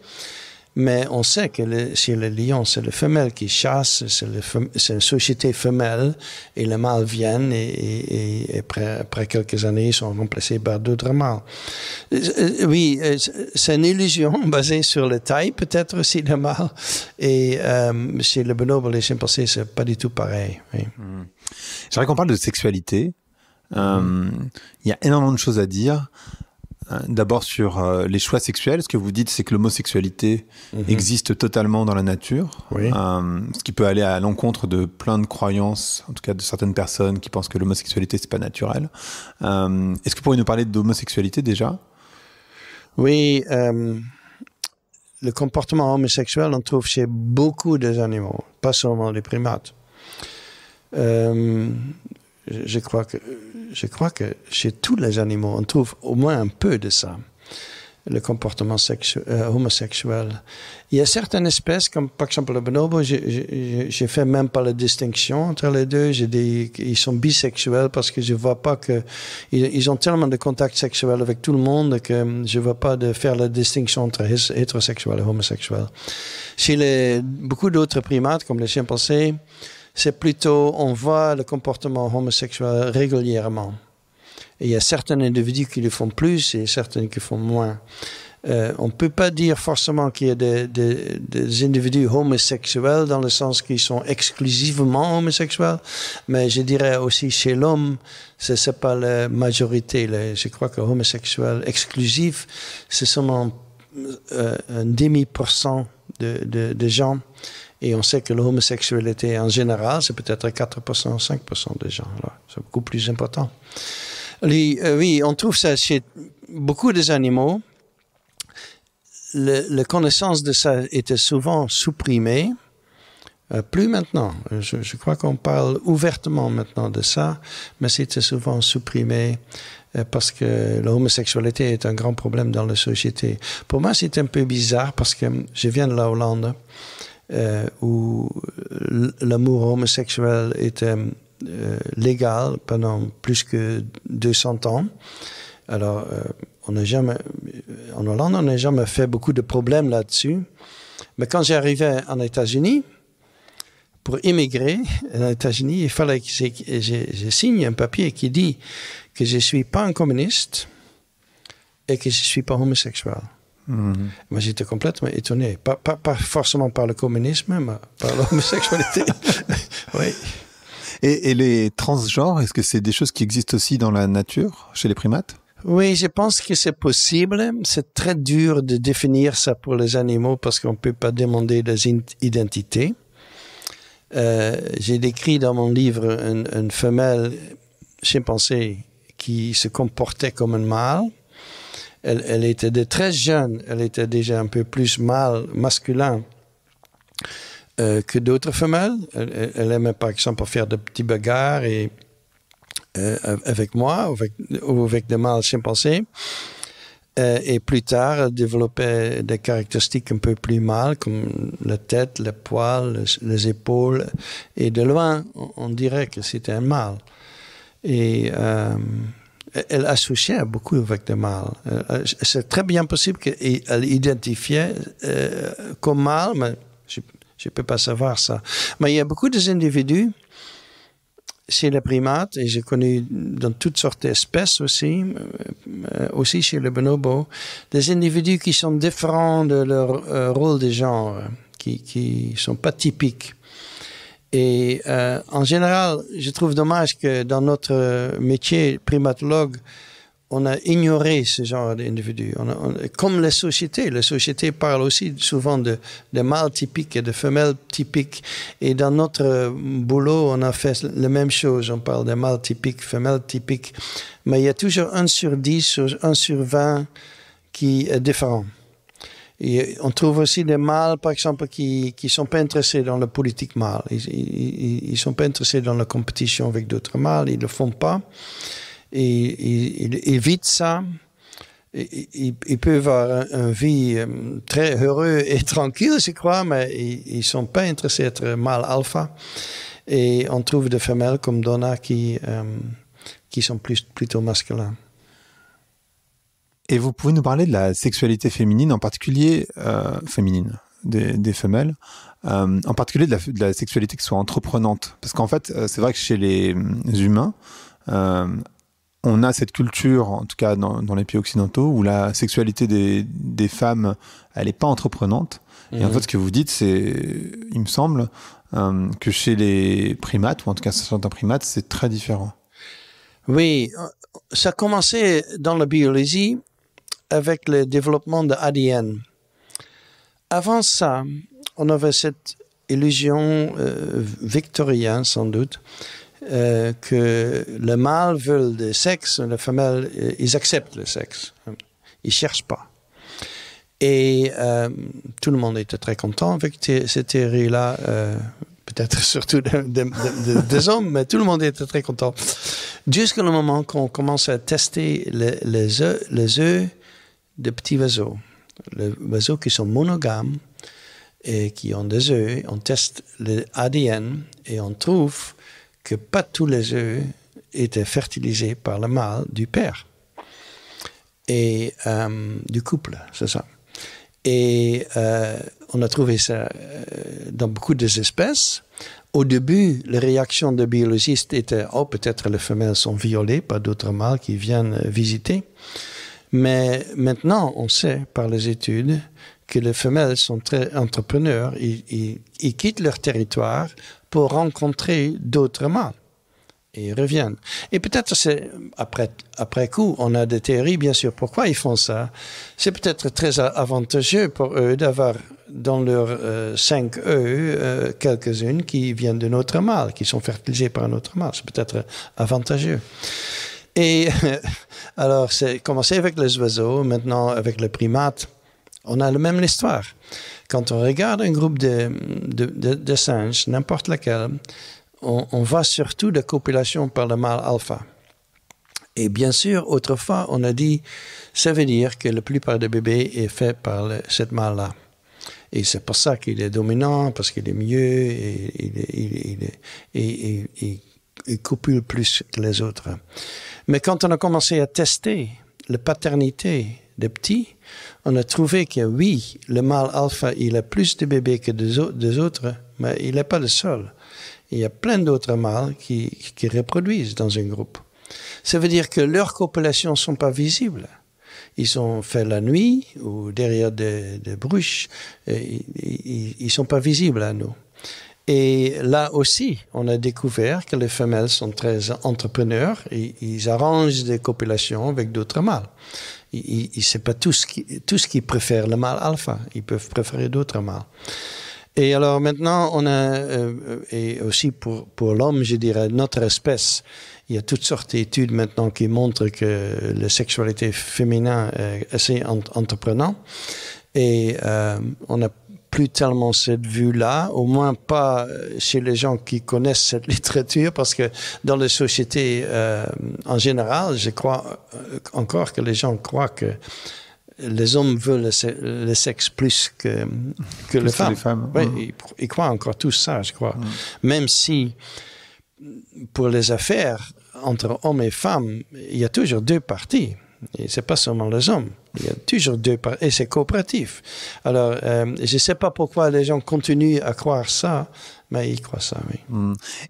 Mais on sait que chez les lions, c'est le femelle qui chasse, c'est une société femelle, et les mâles viennent et après quelques années, ils sont remplacés par d'autres mâles. Oui, c'est une illusion basée sur la taille, peut-être aussi, des mâles. Et chez le bonobo, les chimpanzés, c'est pas du tout pareil. Oui. J'aimerais qu'on parle de sexualité. Il y a énormément de choses à dire. D'abord sur les choix sexuels, ce que vous dites, c'est que l'homosexualité existe totalement dans la nature, oui. Ce qui peut aller à l'encontre de plein de croyances, en tout cas de certaines personnes qui pensent que l'homosexualité c'est pas naturel. Est-ce que vous pourriez nous parler d'homosexualité déjà? Oui, le comportement homosexuel on trouve chez beaucoup des animaux, pas seulement les primates. Je crois que chez tous les animaux, on trouve au moins un peu de ça, le comportement homosexuel. Il y a certaines espèces, comme par exemple le bonobo, j'ai fait même pas la distinction entre les deux. J'ai dit qu'ils sont bisexuels parce que je vois pas que ils ont tellement de contacts sexuels avec tout le monde que je vois pas de faire la distinction entre hétérosexuel et homosexuel. Chez beaucoup d'autres primates, comme les chimpanzés, c'est plutôt, on voit le comportement homosexuel régulièrement. Et il y a certains individus qui le font plus et certains qui le font moins. On ne peut pas dire forcément qu'il y a des individus homosexuels dans le sens qu'ils sont exclusivement homosexuels, mais je dirais aussi chez l'homme, ce n'est pas la majorité. Je crois que homosexuel exclusif, c'est seulement un demi% de gens. Et on sait que l'homosexualité en général, c'est peut-être 4%, 5% des gens. C'est beaucoup plus important. Oui, on trouve ça chez beaucoup des animaux. La connaissance de ça était souvent supprimée. Plus maintenant. Je crois qu'on parle ouvertement maintenant de ça, mais c'était souvent supprimé parce que l'homosexualité est un grand problème dans la société. Pour moi, c'est un peu bizarre parce que je viens de la Hollande. Où l'amour homosexuel était légal pendant plus que 200 ans. Alors, en Hollande, on n'a jamais fait beaucoup de problèmes là-dessus. Mais quand j'arrivais en États-Unis, pour immigrer aux États-Unis, il fallait que je signe un papier qui dit que je ne suis pas un communiste et que je ne suis pas homosexuel. Moi, j'étais complètement étonné. Pas forcément par le communisme, mais par l'homosexualité. Oui. Et les transgenres, est-ce que c'est des choses qui existent aussi dans la nature, chez les primates? Oui, je pense que c'est possible. C'est très dur de définir ça pour les animaux parce qu'on ne peut pas demander des identités. J'ai décrit dans mon livre une femelle chimpanzé qui se comportait comme un mâle. Elle était très jeune, elle était déjà un peu plus masculin que d'autres femelles. Elle aimait par exemple faire de petits bagarres avec moi ou avec des mâles chimpanzés. Et plus tard, elle développait des caractéristiques un peu plus mâles, comme la tête, les poils, les épaules. Et de loin, on dirait que c'était un mâle. Et elle associait beaucoup avec des mâles. C'est très bien possible qu'elle identifiait comme mâle, mais je ne peux pas savoir ça. Mais il y a beaucoup d'individus chez les primates, et j'ai connu dans toutes sortes d'espèces aussi chez les bonobos, des individus qui sont différents de leur rôle de genre, qui ne sont pas typiques. Et en général, je trouve dommage que dans notre métier primatologue, on a ignoré ce genre d'individus. Comme les sociétés parlent aussi souvent de mâles typiques et de femelles typiques. Et dans notre boulot, on a fait la même chose. On parle de mâles typiques, femelles typiques. Mais il y a toujours 1 sur 10 ou 1 sur 20 qui est différent. Et on trouve aussi des mâles, par exemple, qui ne sont pas intéressés dans la politique mâle. Ils ne sont pas intéressés dans la compétition avec d'autres mâles. Ils ne le font pas. il évite ça. Ils peuvent avoir une vie très heureuse et tranquille, je crois, mais ils ne sont pas intéressés à être mâle alpha. Et on trouve des femelles comme Donna qui sont plutôt masculins. Et vous pouvez nous parler de la sexualité féminine, en particulier féminine, des femelles, en particulier de la sexualité qui soit entreprenante. Parce qu'en fait, c'est vrai que chez les humains, on a cette culture, en tout cas dans les pays occidentaux, où la sexualité des femmes, elle n'est pas entreprenante. Et en fait, ce que vous dites, il me semble, que chez les primates, ou en tout cas certains primates, c'est très différent. Oui, ça a commencé dans la biologie avec le développement de l'ADN. Avant ça, on avait cette illusion victorienne, sans doute, que le mâle veut le sexe, la femelle, ils acceptent le sexe. Ils ne cherchent pas. Et tout le monde était très content avec cette théorie-là, peut-être surtout des hommes, mais tout le monde était très content. Jusqu'au moment qu'on commence à tester les œufs de petits oiseaux. Les oiseaux qui sont monogames et qui ont des œufs, on teste l'ADN et on trouve que pas tous les œufs étaient fertilisés par le mâle du père et du couple, c'est ça. Et on a trouvé ça dans beaucoup des espèces. Au début, les réactions des biologistes étaient « Oh, peut-être les femelles sont violées par d'autres mâles qui viennent visiter ». Mais maintenant, on sait par les études que les femelles sont très entrepreneurs. Ils quittent leur territoire pour rencontrer d'autres mâles. Et ils reviennent. Et peut-être c'est après coup, on a des théories, bien sûr, pourquoi ils font ça. C'est peut-être très avantageux pour eux d'avoir dans leurs 5 œufs quelques-unes qui viennent d'un autre mâle, qui sont fertilisées par un autre mâle. C'est peut-être avantageux. Et alors, c'est commencé avec les oiseaux, maintenant avec les primates. On a la même histoire. Quand on regarde un groupe de singes, n'importe lequel, on voit surtout des copulations par le mâle alpha. Et bien sûr, autrefois, on a dit, ça veut dire que la plupart des bébés est fait par cette mâle-là. Et c'est pour ça qu'il est dominant, parce qu'il est mieux, et il copule plus que les autres. Mais quand on a commencé à tester la paternité des petits, on a trouvé que oui, le mâle alpha, il a plus de bébés que des autres, mais il n'est pas le seul. Il y a plein d'autres mâles qui reproduisent dans un groupe. Ça veut dire que leurs copulations ne sont pas visibles. Ils sont faits la nuit ou derrière des bruches. Ils ne sont pas visibles à nous. Et là aussi, on a découvert que les femelles sont très entrepreneurs. Ils arrangent des copulations avec d'autres mâles. Ce n'est pas tous qui préfèrent le mâle alpha. Ils peuvent préférer d'autres mâles. Et alors maintenant, on a, et aussi pour l'homme, je dirais, notre espèce, il y a toutes sortes d'études maintenant qui montrent que la sexualité féminine est assez entreprenante. Et on n'a plus tellement cette vue-là, au moins pas chez les gens qui connaissent cette littérature, parce que dans les sociétés en général, je crois encore que les gens croient que les hommes veulent le sexe plus que les femmes. Oui, ils croient encore tout ça, je crois. Même si, pour les affaires, entre hommes et femmes, il y a toujours deux parties. Et ce n'est pas seulement les hommes. Il y a toujours deux parties. Et c'est coopératif. Alors, je ne sais pas pourquoi les gens continuent à croire ça, mais ils croient ça, oui.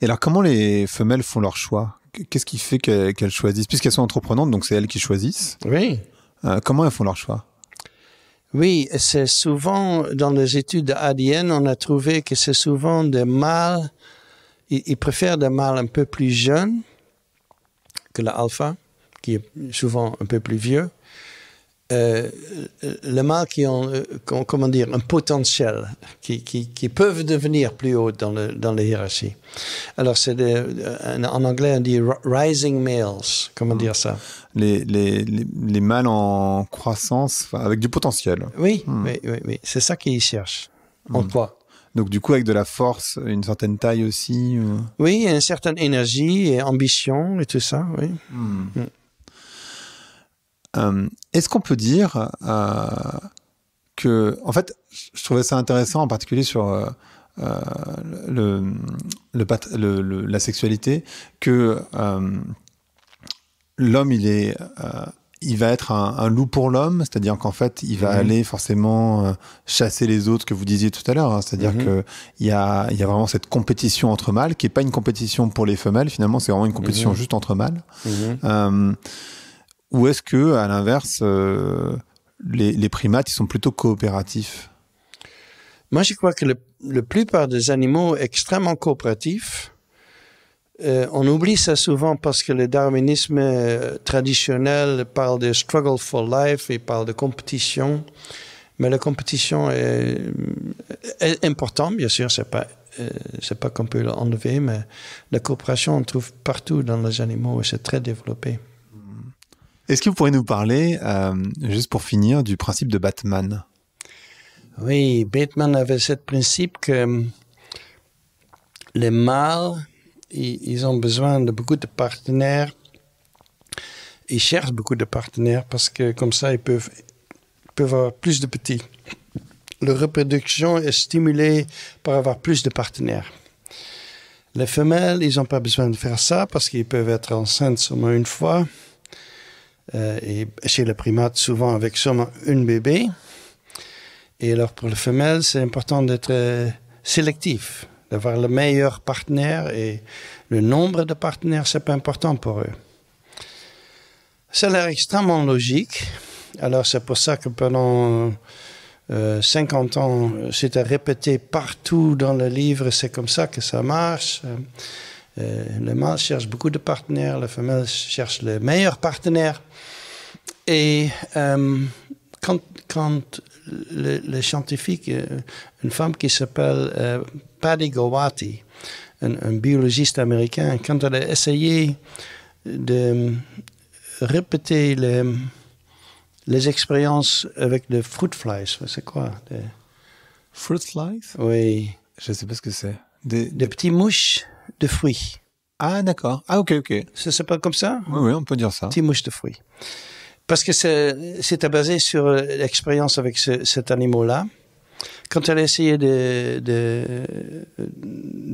Et alors, comment les femelles font leur choix? Qu'est-ce qui fait qu'elles choisissent? Puisqu'elles sont entreprenantes, donc c'est elles qui choisissent. Oui. Comment elles font leur choix? Oui, c'est souvent, dans les études ADN, on a trouvé que c'est souvent des mâles, ils préfèrent des mâles un peu plus jeunes que l'alpha, qui est souvent un peu plus vieux. Les mâles qui ont, comment dire, un potentiel, qui peuvent devenir plus haut dans la hiérarchie. Alors, c'est en anglais, on dit rising males. Comment dire ça? Les mâles en croissance, avec du potentiel. Oui, oui. C'est ça qu'ils cherchent. En quoi? Donc du coup, avec de la force, une certaine taille aussi. Oui, une certaine énergie et ambition et tout ça, oui. Est-ce qu'on peut dire que, en fait, je trouvais ça intéressant, en particulier sur la sexualité, que l'homme, il va être un loup pour l'homme, c'est-à-dire qu'en fait, il va aller forcément chasser les autres, que vous disiez tout à l'heure. Hein, c'est-à-dire que il y a vraiment cette compétition entre mâles, qui est pas une compétition pour les femelles. Finalement, c'est vraiment une compétition juste entre mâles. Ou est-ce que, à l'inverse, les primates, ils sont plutôt coopératifs? Moi, je crois que la plupart des animaux extrêmement coopératifs, on oublie ça souvent parce que le darwinisme traditionnel parle de struggle for life et parle de compétition. Mais la compétition est importante, bien sûr, c'est pas qu'on peut l'enlever, mais la coopération, on trouve partout dans les animaux et c'est très développé. Est-ce que vous pourriez nous parler, juste pour finir, du principe de Batman? Oui, Batman avait ce principe que les mâles, ils ont besoin de beaucoup de partenaires. Ils cherchent beaucoup de partenaires parce que comme ça, ils peuvent avoir plus de petits. Leur reproduction est stimulée par avoir plus de partenaires. Les femelles, ils n'ont pas besoin de faire ça parce qu'ils peuvent être enceintes seulement une fois. Et chez les primates, souvent avec seulement une bébé. Et alors pour les femelles, c'est important d'être sélectif, d'avoir le meilleur partenaire et le nombre de partenaires, c'est pas important pour eux. Ça a l'air extrêmement logique. Alors c'est pour ça que pendant 50 ans, c'était répété partout dans le livre, c'est comme ça que ça marche. Le mâle cherche beaucoup de partenaires, la femelle cherche le meilleur partenaire. Et quand le scientifique, une femme qui s'appelle Paddy Gowati, un biologiste américain, quand elle a essayé de répéter les expériences avec les fruit flies, c'est quoi? Fruit flies? Oui. Je ne sais pas ce que c'est. Des petits mouches de fruits. Ah, d'accord. Ah, ok. Ça s'appelle comme ça? Oui, on peut dire ça. Petits mouches de fruits. Parce que c'était basé sur l'expérience avec cet animal-là. Quand elle a essayé de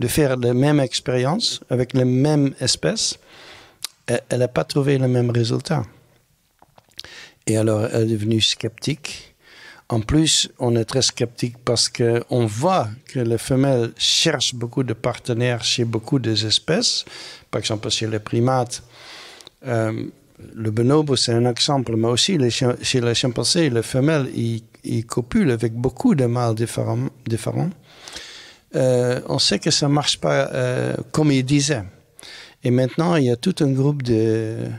faire la même expérience avec la même espèce, elle n'a pas trouvé le même résultat. Et alors, elle est devenue sceptique. En plus, on est très sceptique parce qu'on voit que les femelles cherchent beaucoup de partenaires chez beaucoup d'espèces. Par exemple, chez les primates, le bonobo, c'est un exemple, mais aussi chez les chimpanzés, les femelles, ils copulent avec beaucoup de mâles différents. On sait que ça ne marche pas comme ils disaient. Et maintenant, il y a tout un groupe de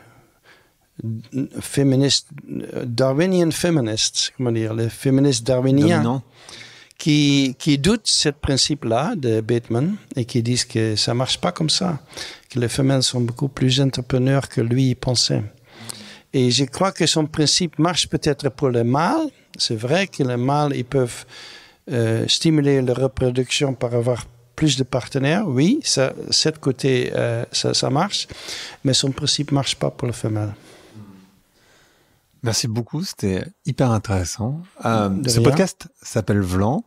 féministes, Darwinian feminists, comment dire, les féministes darwiniens, qui doutent ce principe-là de Bateman et qui disent que ça ne marche pas comme ça, que les femelles sont beaucoup plus entrepreneurs que lui pensait. Et je crois que son principe marche peut-être pour les mâles. C'est vrai que les mâles, ils peuvent stimuler leur reproduction par avoir plus de partenaires. Oui, cet côté, ça marche. Mais son principe ne marche pas pour les femelles. Merci beaucoup, c'était hyper intéressant. Ce podcast s'appelle Vlan.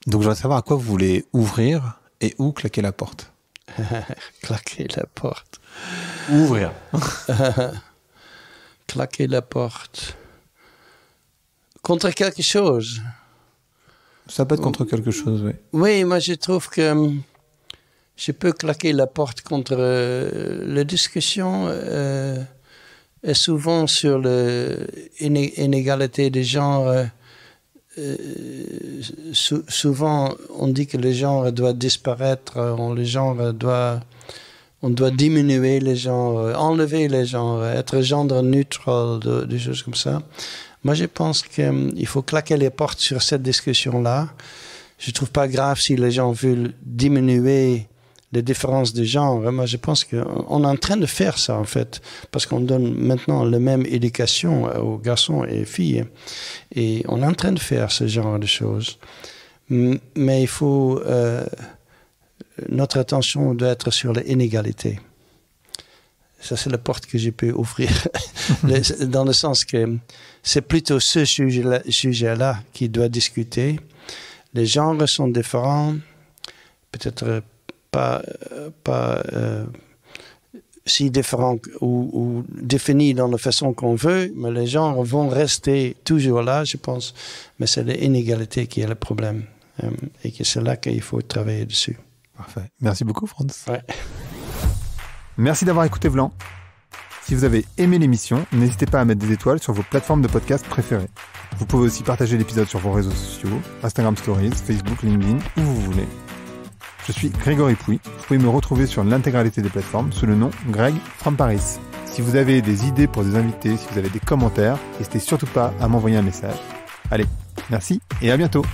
Donc, je voudrais savoir à quoi vous voulez ouvrir et où claquer la porte. Claquer la porte. Ouvrir. Claquer la porte. Contre quelque chose. Ça peut être contre quelque chose, oui. Oui, moi je trouve que je peux claquer la porte contre la discussion est souvent sur l'inégalité des genres. Souvent, on dit que le genre doit disparaître, on doit diminuer les genres, enlever les genres, être genre neutral, des choses comme ça. Moi, je pense qu'il faut claquer les portes sur cette discussion-là. Je ne trouve pas grave si les gens veulent diminuer les différences de genre. Moi, je pense qu'on est en train de faire ça, en fait, parce qu'on donne maintenant la même éducation aux garçons et filles. Et on est en train de faire ce genre de choses. Mais il faut... notre attention doit être sur l'inégalité. Ça, c'est la porte que je peux ouvrir. Dans le sens que c'est plutôt ce sujet-là qui doit discuter. Les genres sont différents, peut-être pas si différents ou définis dans la façon qu'on veut, mais les genres vont rester toujours là, je pense. Mais c'est l'inégalité qui est le problème. Et que c'est là qu'il faut travailler dessus. Parfait. Merci beaucoup, Franz. Ouais. Merci d'avoir écouté Vlan. Si vous avez aimé l'émission, n'hésitez pas à mettre des étoiles sur vos plateformes de podcast préférées. Vous pouvez aussi partager l'épisode sur vos réseaux sociaux, Instagram Stories, Facebook, LinkedIn, où vous voulez. Je suis Grégory Pouy. Vous pouvez me retrouver sur l'intégralité des plateformes sous le nom Greg from Paris. Si vous avez des idées pour des invités, si vous avez des commentaires, n'hésitez surtout pas à m'envoyer un message. Allez, merci et à bientôt.